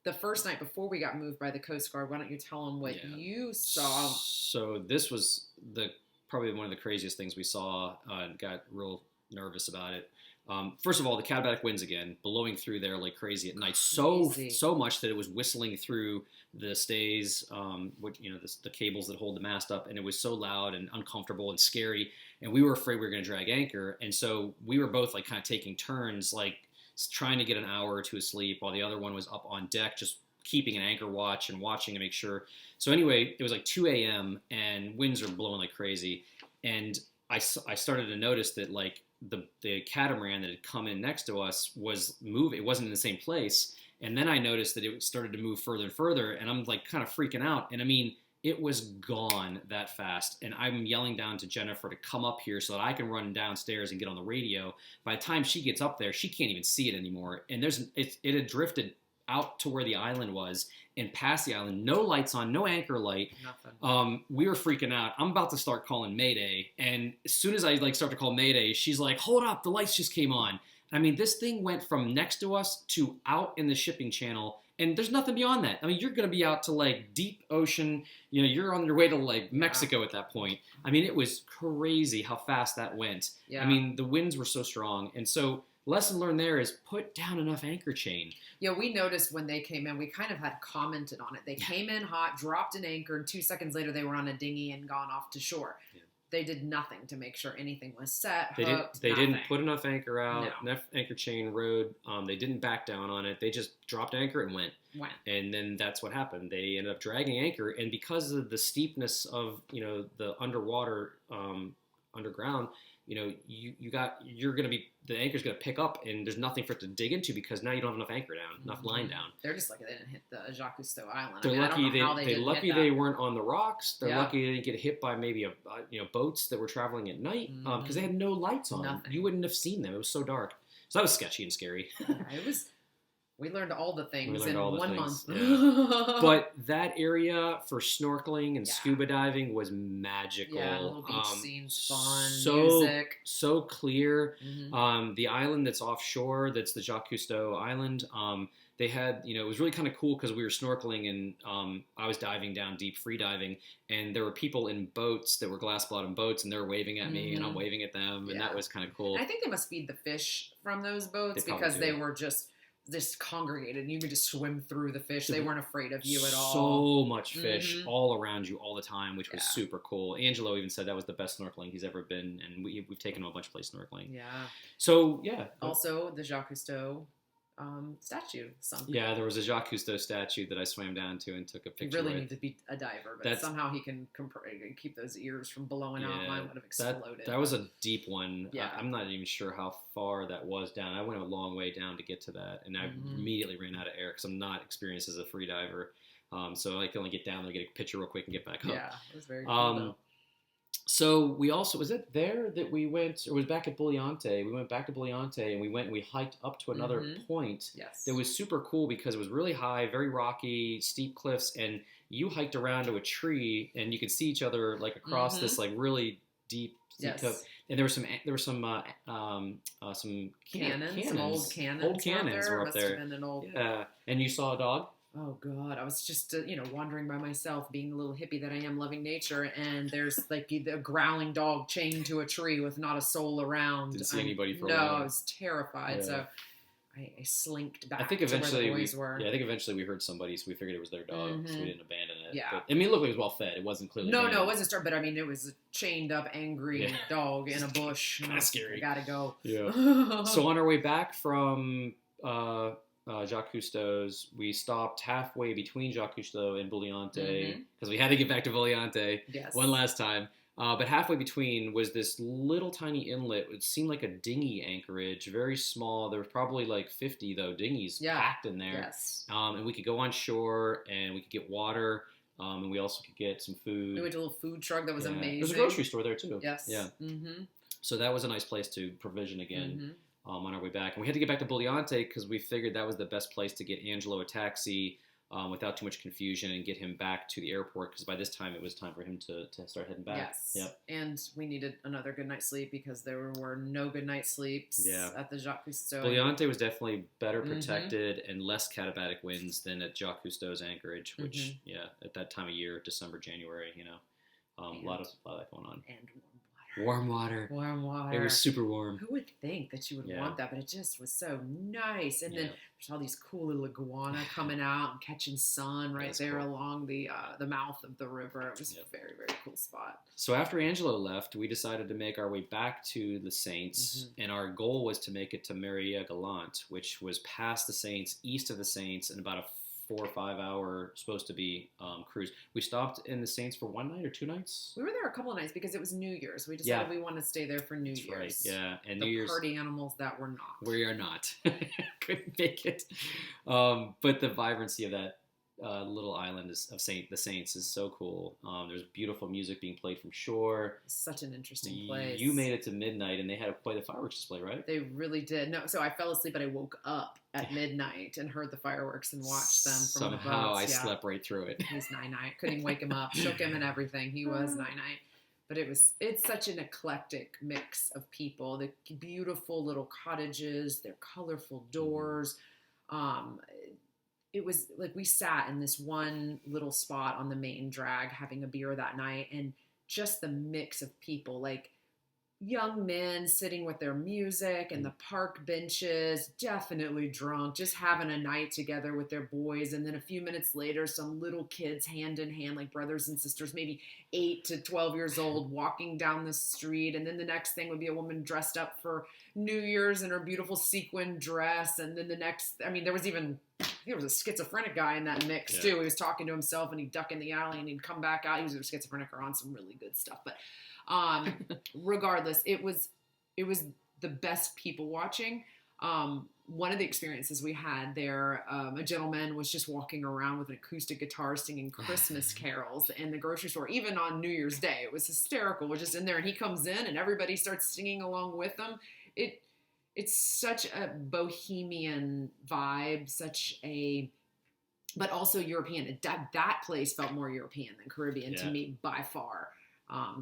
the first night before we got moved by the Coast Guard, why don't you tell them what you saw? So this was probably one of the craziest things we saw, and got real nervous about it. First of all, the Katabatic winds again, blowing through there like crazy at night, so much that it was whistling through the stays, the cables that hold the mast up, and it was so loud and uncomfortable and scary, and we were afraid we were going to drag anchor, and so we were both like kind of taking turns, like trying to get an hour or two of sleep while the other one was up on deck just keeping an anchor watch and watching to make sure. So anyway, it was like 2 a.m. and winds are blowing like crazy, and I started to notice that like the catamaran that had come in next to us was moving. It wasn't in the same place, and then I noticed that it started to move further and further, and I'm like kind of freaking out, and I mean it was gone that fast, and I'm yelling down to Jennifer to come up here so that I can run downstairs and get on the radio. By the time she gets up there, she can't even see it anymore. And it had drifted out to where the island was and past the island. No lights on, no anchor light. Nothing. We were freaking out. I'm about to start calling Mayday, and as soon as I start to call Mayday, she's like, "Hold up, the lights just came on." I mean, this thing went from next to us to out in the shipping channel. And there's nothing beyond that. I mean, you're going to be out to like deep ocean. You're on your way to like Mexico at that point. I mean, it was crazy how fast that went. Yeah. I mean, the winds were so strong. And so lesson learned there is put down enough anchor chain. Yeah, we noticed when they came in, we kind of had commented on it. They came in hot, dropped an anchor, and 2 seconds later they were on a dinghy and gone off to shore. Yeah. They did nothing to make sure anything was set, hooked, They didn't put enough anchor out, enough anchor chain rode. They didn't back down on it. They just dropped anchor and went. And then that's what happened. They ended up dragging anchor, and because of the steepness of the underwater, underground, you're going to be, the anchor's going to pick up, and there's nothing for it to dig into because now you don't have enough anchor down, enough line down. They're just lucky they didn't hit the Jacques Cousteau Island. They're lucky they weren't on the rocks. They're lucky they didn't get hit by maybe boats that were traveling at night because they had no lights on. Nothing. You wouldn't have seen them. It was so dark. So that was sketchy and scary. It was. We learned all the things in 1 month. Yeah. But that area for snorkeling and scuba diving was magical. Yeah, little beach scenes, fun, music. So clear. Mm-hmm. The island that's offshore, that's the Jacques Cousteau Island, they had, it was really kind of cool because we were snorkeling and I was diving down deep, free diving, and there were people in boats that were glass bottom boats, and they're waving at me and I'm waving at them, and that was kind of cool. And I think they must feed the fish from those boats because they were just congregated and you could just swim through the fish. They weren't afraid of you at all. So much fish all around you all the time, which was super cool. Angelo even said that was the best snorkeling he's ever been, and we've taken him a bunch of places snorkeling. Yeah. So, yeah. Also, the Jacques Cousteau statue. Yeah, there was a Jacques Cousteau statue that I swam down to and took a picture with. You really need to be a diver, but somehow he can keep those ears from blowing out. Mine would have exploded. That was a deep one. Yeah. I'm not even sure how far that was down. I went a long way down to get to that, and I immediately ran out of air because I'm not experienced as a free diver. So I can only get down there, get a picture real quick, and get back up. Yeah, it was very cool, though. So we also, was it there that we went, or was it back at Buliante? We went back to Buliante and we hiked up to another point Yes. that was super cool because it was really high, very rocky, steep cliffs, and you hiked around to a tree and you could see each other like across this like really deep Yes. cliff. And there were some Cannons, some old cannons. Old cannons were up Must there. have been an old. Yeah. And you saw a dog? Oh God, I was just wandering by myself, being the little hippie that I am, loving nature, and there's like a growling dog chained to a tree with not a soul around. Didn't see anybody for a No, while. I was terrified. Yeah. So I slinked back. I think to where eventually the boys were. I think eventually we heard somebody, so we figured it was their dog, so we didn't abandon it. Yeah. But, I mean, it looked like it was well fed. It wasn't clearly. No, abandoned. it wasn't starved, but I mean, it was a chained up, angry dog in a bush. Kinda scary. I gotta go. Yeah. So on our way back from Jacques Cousteau's, we stopped halfway between Jacques Cousteau and Buliante because we had to get back to Buliante Yes. one last time. But halfway between was this little tiny inlet. It seemed like a dinghy anchorage, very small. There was probably like 50 dinghies packed in there. Yes. And we could go on shore and we could get water. And we also could get some food. We went to a little food truck that was amazing. There's a grocery store there too. Yes. Yeah. Mm-hmm. So that was a nice place to provision again on our way back. And we had to get back to Buliante because we figured that was the best place to get Angelo a taxi without too much confusion and get him back to the airport because by this time it was time for him to start heading back. Yes. Yep. And we needed another good night's sleep because there were no good night sleeps at the Jacques Cousteau. Buliante was definitely better protected and less katabatic winds than at Jacques Cousteau's anchorage, which, at that time of year, December, January, a lot of that going on. And Warm water. Warm water. It was super warm. Who would think that you would want that? But it just was so nice. And then there's all these cool little iguana coming out and catching sun right there along the mouth of the river. It was a very, very cool spot. So after Angelo left, we decided to make our way back to the Saints, and our goal was to make it to Maria Galante, which was past the Saints, east of the Saints, and about a 4 or 5 hour supposed to be cruise. We stopped in the Saints for one night or 2 nights. We were there a couple of nights because it was New Year's. We decided we wanted to stay there for New Year's. Right. Yeah, and the New Year's party animals that were not. We are not. Couldn't make it. But the vibrancy of that little island of the Saints is so cool. There's beautiful music being played from shore. Such an interesting place. You made it to midnight, and they had quite a fireworks display, right? They really did. No, so I fell asleep, but I woke up at midnight and heard the fireworks and watched them from Somehow the boats. I slept right through it. He's night-night. Couldn't even wake him up. Shook him and everything. He was night-night. But it's such an eclectic mix of people. The beautiful little cottages, their colorful doors. It was like we sat in this one little spot on the main drag having a beer that night, and just the mix of people, like young men sitting with their music and the park benches, definitely drunk, just having a night together with their boys. And then a few minutes later, some little kids hand in hand, like brothers and sisters, maybe 8 to 12 years old, walking down the street. And then the next thing would be a woman dressed up for New Year's in her beautiful sequin dress. And then the next, I mean, there was a schizophrenic guy in that mix too. He was talking to himself and he'd duck in the alley and he'd come back out. He was a schizophrenic or on some really good stuff. But regardless, it was the best people watching. One of the experiences we had there, a gentleman was just walking around with an acoustic guitar singing Christmas carols in the grocery store, even on New Year's Day. It was hysterical. We're just in there and he comes in and everybody starts singing along with him. It's such a bohemian vibe, but also European. That place felt more European than Caribbean to me by far.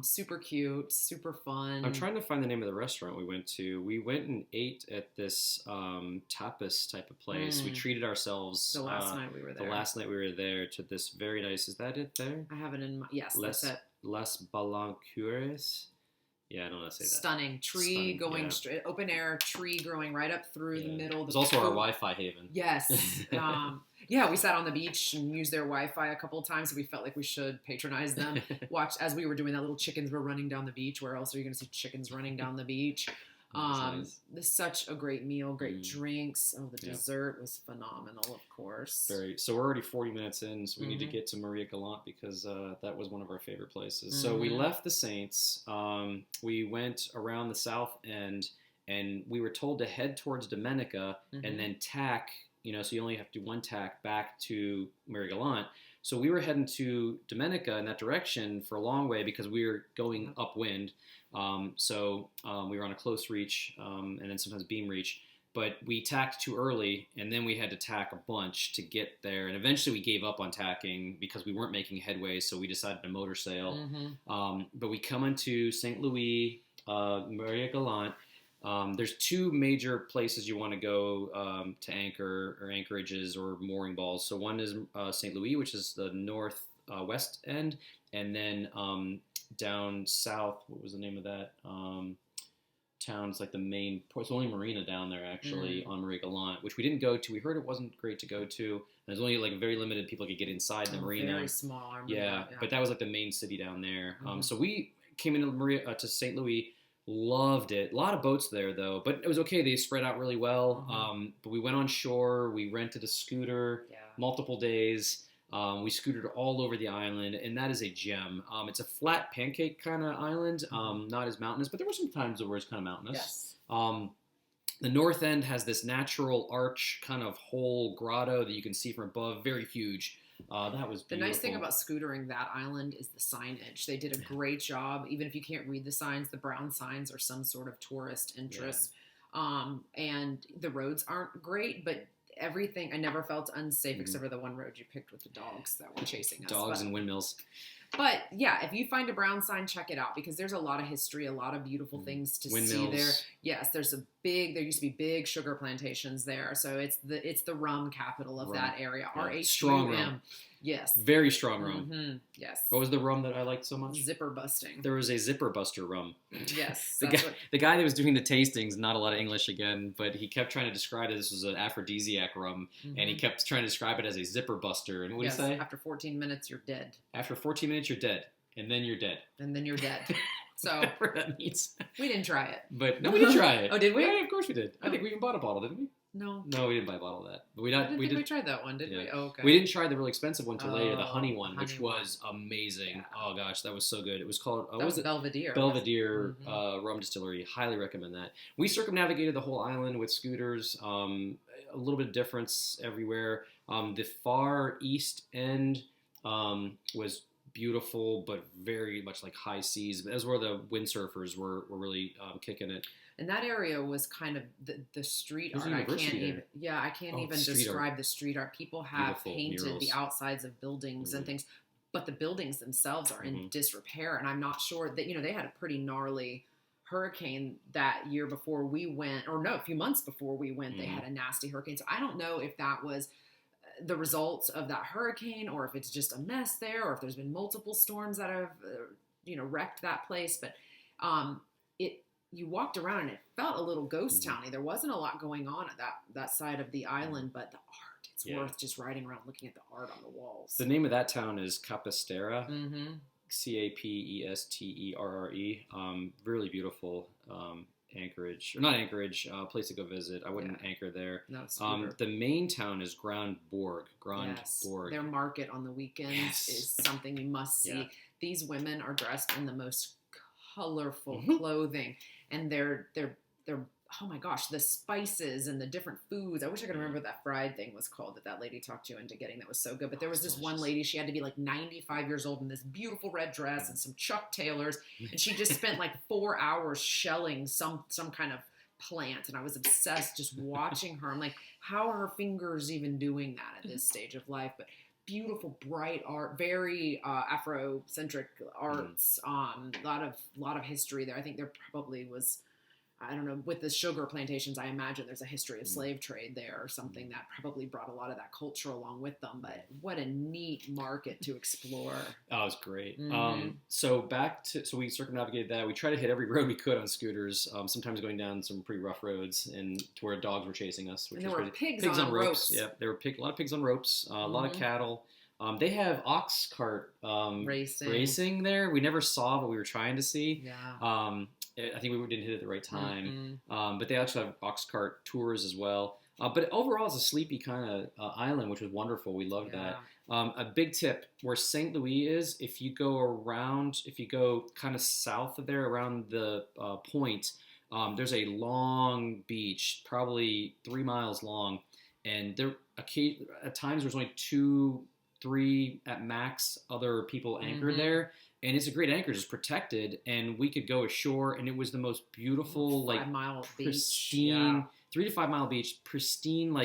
Super cute, super fun. I'm trying to find the name of the restaurant we went to. We went and ate at this tapas type of place. We treated ourselves the last night we were there. The last night we were there to this very nice. Is that it there? I have it in my. Yes, that's it. Les Balancures. Yeah, I don't know how to say that. Stunning tree going straight, open air tree growing right up through the middle. It's also our Wi-Fi haven. Yes. We sat on the beach and used their Wi-Fi a couple of times. We felt like we should patronize them. Watch as we were doing that. Little chickens were running down the beach. Where else are you going to see chickens running down the beach? Nice. Such a great meal, great drinks. Oh, the dessert was phenomenal, of course. So we're already 40 minutes in, so we need to get to Maria Galante because that was one of our favorite places. So we left the Saints. We went around the south end, and we were told to head towards Domenica and then tack. So you only have to do one tack back to Maria Galante. So we were heading to Dominica in that direction for a long way because we were going upwind. So we were on a close reach and then sometimes beam reach. But we tacked too early, and then we had to tack a bunch to get there. And eventually we gave up on tacking because we weren't making headway, so we decided to motor sail. But we come into St. Louis, Maria Gallant. There's two major places you want to go to anchor or anchorages or mooring balls. So one is St. Louis, which is the northwest end, and then down south, what was the name of that town's like the main port? It's the only marina down there actually on Maria Gallant, which we didn't go to. We heard it wasn't great to go to. And there's only like very limited people could get inside the marina. Very small. Yeah, but that was like the main city down there. So we came into to St. Louis. Loved it. A lot of boats there, though, but it was okay. They spread out really well. But we went on shore. We rented a scooter multiple days. We scooted all over the island, and that is a gem. It's a flat pancake kind of island, not as mountainous, but there were some times where it's kind of mountainous. Yes. The north end has this natural arch kind of hole grotto that you can see from above, very huge. That was beautiful. The nice thing about scootering that island is the signage. They did a great job. Even if you can't read the signs, the brown signs are some sort of tourist interest. And the roads aren't great, but everything, I never felt unsafe except for the one road you picked with the dogs that were chasing us. Dogs and windmills. But yeah, if you find a brown sign, check it out because there's a lot of history, a lot of beautiful things to see there. Yes, there used to be big sugar plantations there. So it's the rum capital of that area. Yeah. Strong rum. Yes. Very strong rum. Yes. What was the rum that I liked so much? Zipper busting. There was a zipper buster rum. Yes. The guy that was doing the tastings, not a lot of English again, but he kept trying to describe it. This was an aphrodisiac rum, and he kept trying to describe it as a zipper buster. And what did he say? After 14 minutes, you're dead. After 14 minutes, you're dead. And then you're dead. And then you're dead. So whatever that means. We didn't try it. But no, we did try it. Oh, did we? Yeah, of course we did. I think we even bought a bottle, didn't we? No. No, we didn't buy a bottle of that. But we tried that one, didn't we? Oh, okay. We didn't try the really expensive one till later, the honey one, which was amazing. Yeah. Oh gosh, that was so good. It was called Belvedere. Belvedere rum distillery. Highly recommend that. We circumnavigated the whole island with scooters. A little bit of difference everywhere. The far east end was beautiful, but very much like high seas. That's where the windsurfers were really kicking it. And that area was kind of the street art. I can't even describe the street art. People have painted murals. The outsides of buildings and things, but the buildings themselves are in disrepair. And I'm not sure that, they had a pretty gnarly hurricane that year before we went, or no, a few months before we went, they had a nasty hurricane. So I don't know if that was the results of that hurricane or if it's just a mess there or if there's been multiple storms that have, wrecked that place. But you walked around and it felt a little ghost towny. There wasn't a lot going on at that side of the island, but the art, it's worth just riding around looking at the art on the walls. The name of that town is Capesterre, Capesterre. Really beautiful anchorage, or not anchorage, place to go visit. I wouldn't anchor there. No, the main town is Grand Bourg. Their market on the weekends is something you must see. Yeah. These women are dressed in the most colorful clothing, and they're oh my gosh, the spices and the different foods. I wish I could remember what that fried thing was called that lady talked you into getting. That was so good. But there was this one lady, she had to be like 95 years old in this beautiful red dress and some Chuck Taylors, and she just spent like 4 hours shelling some kind of plant, and I was obsessed just watching her. I'm like, how are her fingers even doing that at this stage of life? But beautiful, bright art, very Afrocentric arts. A lot of history there. I think there probably was, I don't know, with the sugar plantations, I imagine there's a history of slave trade there or something that probably brought a lot of that culture along with them. But what a neat market to explore. Oh, it was great. So we circumnavigated that. We tried to hit every road we could on scooters, sometimes going down some pretty rough roads and to where dogs were chasing us. Which and there was were crazy. pigs on ropes. Yeah, there were a lot of pigs on ropes, a lot of cattle. They have ox cart racing there. We never saw, but we were trying to see. Yeah. I think we didn't hit it at the right time. But they actually have ox cart tours as well. But overall, it's a sleepy kind of island, which was wonderful. We loved that. A big tip, where St. Louis is, if you go kind of south of there around the point, there's a long beach, probably 3 miles long. And there, at times, there's only 2 3 at max other people anchored there. And it's a great anchorage. It's protected. And we could go ashore, and it was the most beautiful, 5-mile pristine, beach. 3 to 5 mile beach, pristine,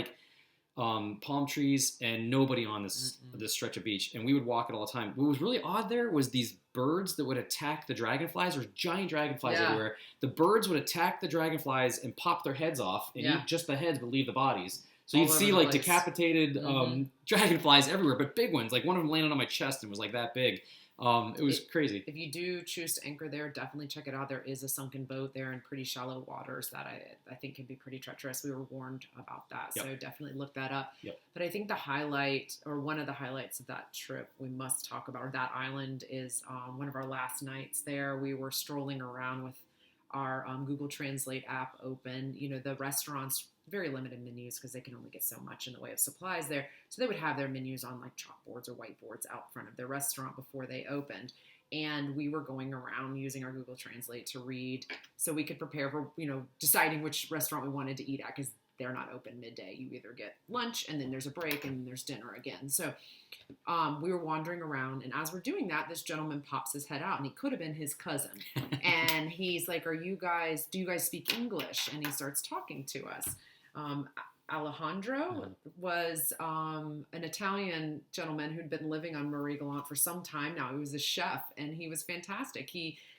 palm trees, and nobody on this stretch of beach. And we would walk it all the time. What was really odd there was these birds that would attack the dragonflies. There's giant dragonflies everywhere. The birds would attack the dragonflies and pop their heads off, and eat just the heads but leave the bodies. So you'd see decapitated dragonflies everywhere, but big ones. Like one of them landed on my chest and was like that big. It was crazy. If you do choose to anchor there, definitely check it out. There is a sunken boat there in pretty shallow waters that I think can be pretty treacherous. We were warned about that, so definitely look that up. But I think the highlight, or one of the highlights of that trip we must talk about, or that island, is one of our last nights there. We were strolling around with our Google Translate app open. You know, the restaurants, very limited menus because they can only get so much in the way of supplies there. So they would have their menus on like chalkboards or whiteboards out front of their restaurant before they opened. And we were going around using our Google Translate to read so we could prepare for, deciding which restaurant we wanted to eat at, because they're not open midday. You either get lunch and then there's a break and then there's dinner again. So we were wandering around, and as we're doing that, this gentleman pops his head out, and he could have been his cousin. And he's like, do you guys speak English? And he starts talking to us. Alejandro was an Italian gentleman who'd been living on Marie Gallant for some time now. He was a chef, and he was fantastic.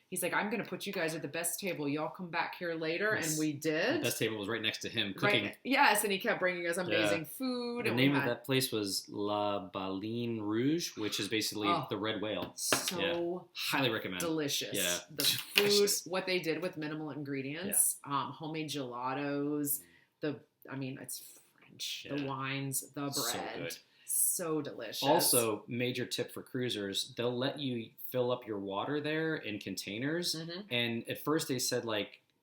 He's like, I'm going to put you guys at the best table. Y'all come back here later. Yes. And we did. The best table was right next to him cooking. Right. Yes, and he kept bringing us amazing food. The name of that place was La Baleine Rouge, which is basically the red whale. So highly recommend. Delicious. Yeah. The food, what they did with minimal ingredients, homemade gelatos, it's French, the wines, the bread. So good. So delicious. Also, major tip for cruisers, they'll let you fill up your water there in containers. And at first they said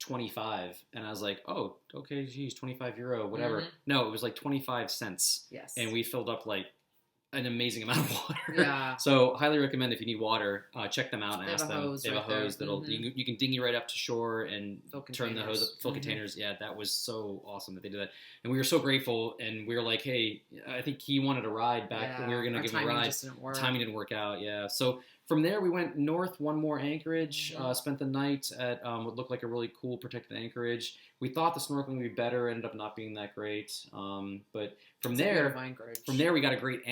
25, and I was like, oh, okay, geez, €25, whatever. No, it was 25 cents. Yes. And we filled up an amazing amount of water. Yeah. So highly recommend if you need water, check them out and they ask them. They have a hose that'll you can dinghy right up to shore and turn the hose up, fill containers. Yeah, that was so awesome that they did that, and we were so grateful. And we were like, hey, I think he wanted a ride back, and we were going to give him a ride. Timing didn't work out. Yeah, so. From there, we went north one more anchorage, spent the night at what looked like a really cool protected anchorage. We thought the snorkeling would be better, ended up not being that great. But from there, we got a great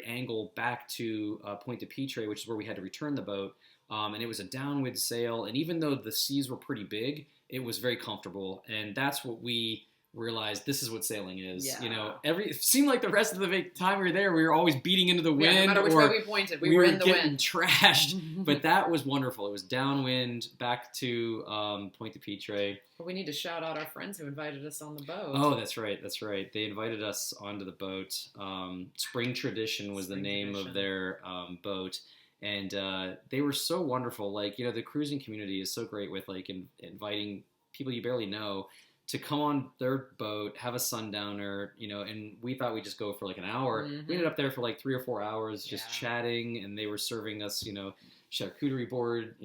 angle back to Pointe de Pitre, which is where we had to return the boat. And it was a downwind sail. And even though the seas were pretty big, it was very comfortable. And that's what we realized, this is what sailing is. It seemed like the rest of the time we were there, we were always beating into the wind. No matter which way we pointed, we were in the getting wind. Trashed. But that was wonderful. It was downwind back to Pointe de Pitre. But we need to shout out our friends who invited us on the boat. Oh, that's right. They invited us onto the boat. Spring Tradition was the name of their boat. And they were so wonderful. The cruising community is so great with inviting people you barely know to come on their boat, have a sundowner, and we thought we'd just go for an hour. We ended up there for 3 or 4 hours just chatting, and they were serving us, charcuterie board,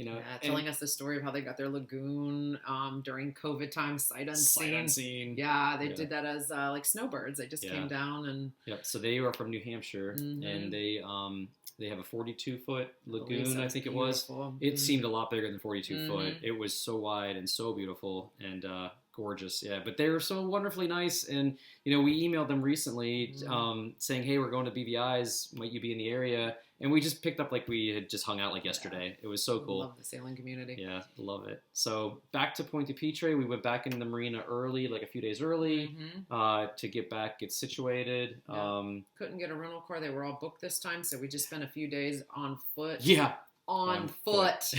telling us the story of how they got their lagoon during COVID time, sight unseen. Yeah, they did that as snowbirds. They just came down and... Yep, so they are from New Hampshire, and they have a 42-foot lagoon, I think it was. It seemed a lot bigger than 42 foot. It was so wide and so beautiful and gorgeous, but they were so wonderfully nice. And we emailed them recently saying, hey, we're going to BVI's, might you be in the area? And we just picked up we had just hung out yesterday. It was so cool. Love the sailing community. Yeah, love it. So back to Pointe de Pitre, we went back into the marina early, a few days early, to get situated. Couldn't get a rental car. They were all booked this time, so we just spent a few days on foot. Yeah. On foot.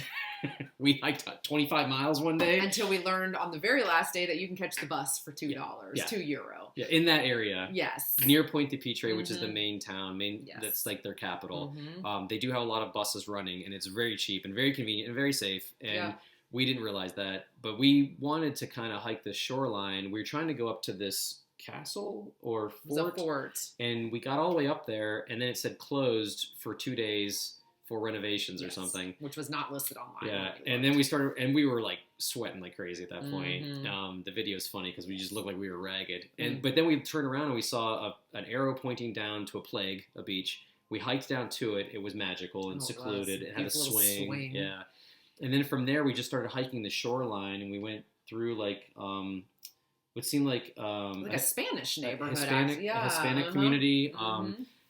We hiked 25 miles one day. Until we learned on the very last day that you can catch the bus for $2, €2. Yeah, in that area. Yes. Near Pointe de Pitre, which is the main town. That's their capital. They do have a lot of buses running, and it's very cheap and very convenient and very safe. And we didn't realize that. But we wanted to kind of hike the shoreline. We were trying to go up to this castle or fort. And we got all the way up there, and then it said closed for 2 days for renovations or something, which was not listed online. Yeah, and then we started, and we were sweating like crazy at that point. The video is funny because we just looked like we were ragged. But then we turned around and we saw an arrow pointing down to a beach, We hiked down to it. It was magical and secluded. It had a Beautiful little swing. Yeah. And then from there, we just started hiking the shoreline, and we went through like what seemed like a Spanish neighborhood, a Hispanic community.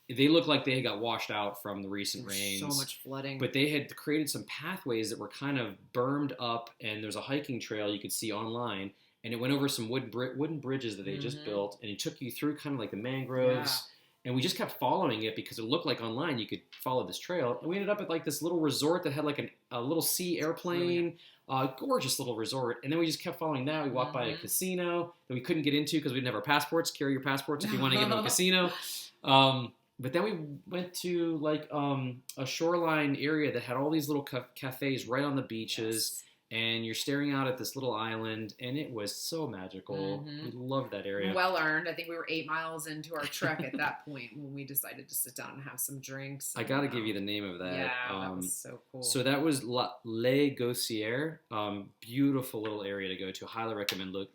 They looked like they got washed out from the recent rains. So much flooding. But they had created some pathways that were kind of bermed up, and there's a hiking trail you could see online, and it went over some wooden bridges that they just built, and it took you through kind of like the mangroves. Yeah. And we just kept following it because it looked like online you could follow this trail. And we ended up at like this little resort that had like a little sea airplane, gorgeous little resort. And then we just kept following that. We walked by a casino that we couldn't get into because we didn't have our passports. Carry your passports if you want to get into a casino. But then we went to like a shoreline area that had all these little cafes right on the beaches. And you're staring out at this little island, and it was so magical. We loved that area. Well earned. I think we were 8 miles into our trek at that point when we decided to sit down and have some drinks. I got to give you the name of that. Yeah, that was so cool. So that was Les Gaussières. Beautiful little area to go to. Highly recommend Les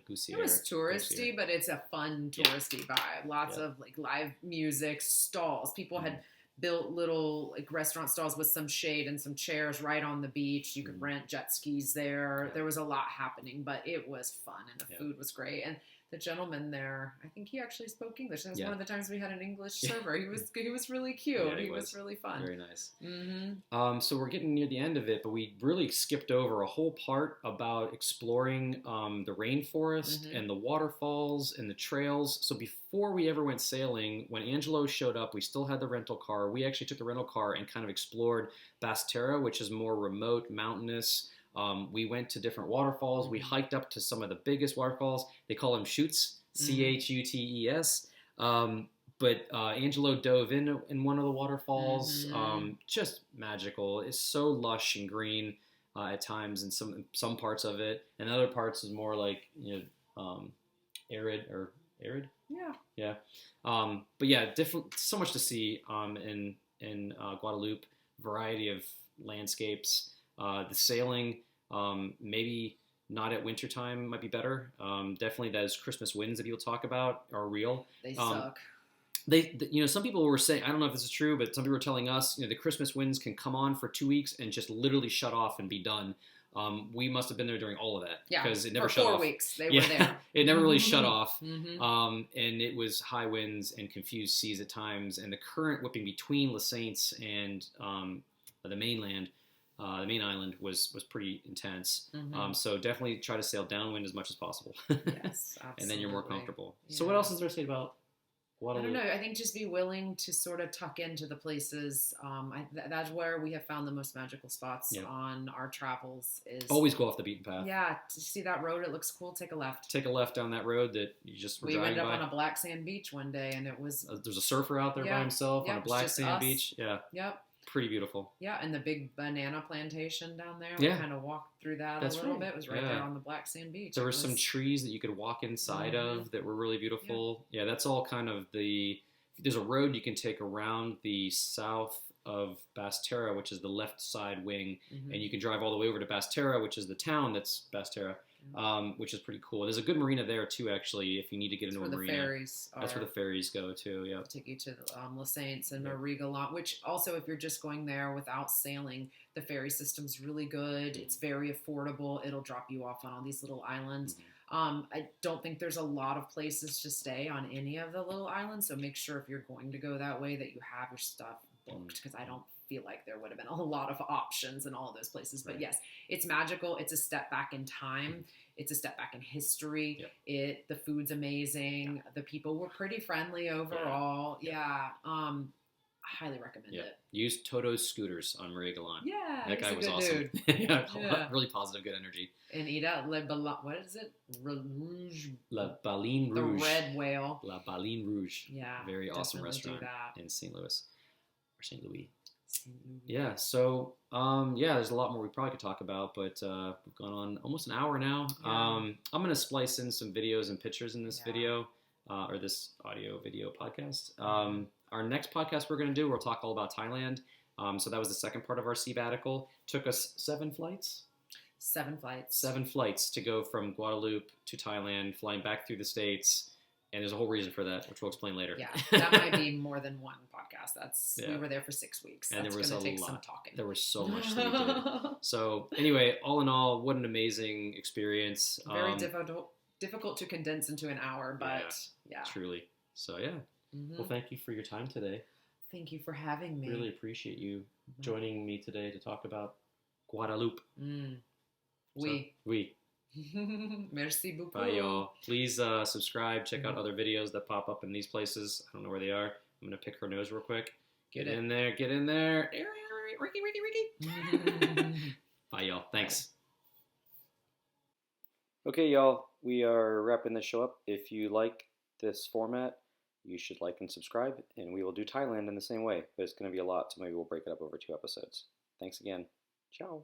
Gaussières. It was touristy, but it's a fun touristy vibe. Lots of like live music, stalls. People had built little like restaurant stalls with some shade and some chairs right on the beach. You could rent jet skis there. There was a lot happening, but it was fun, and the food was great. And the gentleman there, I think he actually spoke English. That was one of the times we had an English server. He was really cute. Yeah, he was really fun. Very nice. So we're getting near the end of it, but we really skipped over a whole part about exploring the rainforest and the waterfalls and the trails. So before we ever went sailing, when Angelo showed up, we still had the rental car. We actually took the rental car and kind of explored Basse Terre, which is more remote, mountainous. We went to different waterfalls. We hiked up to some of the biggest waterfalls. They call them chutes, Chutes. But Angelo dove in one of the waterfalls. Just magical. It's so lush and green at times in some parts of it, and other parts is more like arid. Yeah. But yeah, different. So much to see in Guadeloupe. Variety of landscapes. The sailing, maybe not at wintertime might be better. Definitely those Christmas winds that people talk about are real. They suck. Some people were saying, I don't know if this is true, but some people were telling us, the Christmas winds can come on for 2 weeks and just literally shut off and be done. We must have been there during all of that because it never shut off. For 4 weeks they were there. It never really shut off. And it was high winds and confused seas at times, and the current whipping between Les Saintes and the mainland. The main island was pretty intense. So definitely try to sail downwind as much as possible. Yes, absolutely. And then you're more comfortable. Yeah. So what else is there to say about Guadeloupe? I don't know. I think just be willing to sort of tuck into the places. That's where we have found the most magical spots on our travels. Is always go off the beaten path. Yeah, to see that road, it looks cool. Take a left. Take a left down that road that you just were driving by. We went up on a black sand beach one day, and it was... there's a surfer out there by himself on a black sand beach. Yeah. Yep. Pretty beautiful. Yeah, and the big banana plantation down there. We kind of walked through that a little bit. It was right there on the black sand beach. There were some trees that you could walk inside of that were really beautiful. Yeah, that's all kind of there's a road you can take around the south of Basse Terre, which is the left side wing, and you can drive all the way over to Basse Terre, which is the town that's Basse Terre. Which is pretty cool. There's a good marina there too, actually. If you need to get into a marina, that's where the ferries go too. Yeah, take you to Les Saintes and Marie-Galante. Which also, if you're just going there without sailing, the ferry system's really good. It's very affordable. It'll drop you off on all these little islands. I don't think there's a lot of places to stay on any of the little islands, so make sure if you're going to go that way that you have your stuff booked, because I don't feel like there would have been a lot of options in all of those places. But yes, it's magical. It's a step back in time. It's a step back in history. The food's amazing. The people were pretty friendly overall. Highly recommend it. Use Toto's scooters on Marie-Galante. Yeah, that guy was awesome. Really positive, good energy. And eat at what is it? Rouge. La Baleine Rouge. The red whale. La Baleine Rouge. Yeah, very awesome restaurant in St. Louis. St. Louis. Yeah, so there's a lot more we probably could talk about, but we've gone on almost an hour now. I'm going to splice in some videos and pictures in this video, or this audio video podcast. Our next podcast we're going to do, we'll talk all about Thailand. So that was the second part of our sabbatical. Took us 7 flights. 7 flights. 7 flights to go from Guadeloupe to Thailand, flying back through the States. And there's a whole reason for that, which we'll explain later. Yeah, that might be more than one podcast. We were there for 6 weeks. And That's there was going to take lot. some talking. There was so much that we did. So anyway, all in all, what an amazing experience. Very difficult to condense into an hour, but yeah. Truly. So yeah. Mm-hmm. Well, thank you for your time today. Thank you for having me. Really appreciate you joining me today to talk about Guadeloupe. Oui. Merci beaucoup. Bye, y'all. Please subscribe. Check out other videos that pop up in these places. I don't know where they are. I'm going to pick her nose real quick. Get in there. Get in there. Ricky. Bye, y'all. Thanks. Okay, y'all. We are wrapping this show up. If you like this format, you should like and subscribe. And we will do Thailand in the same way. But it's going to be a lot, so maybe we'll break it up over 2 episodes. Thanks again. Ciao.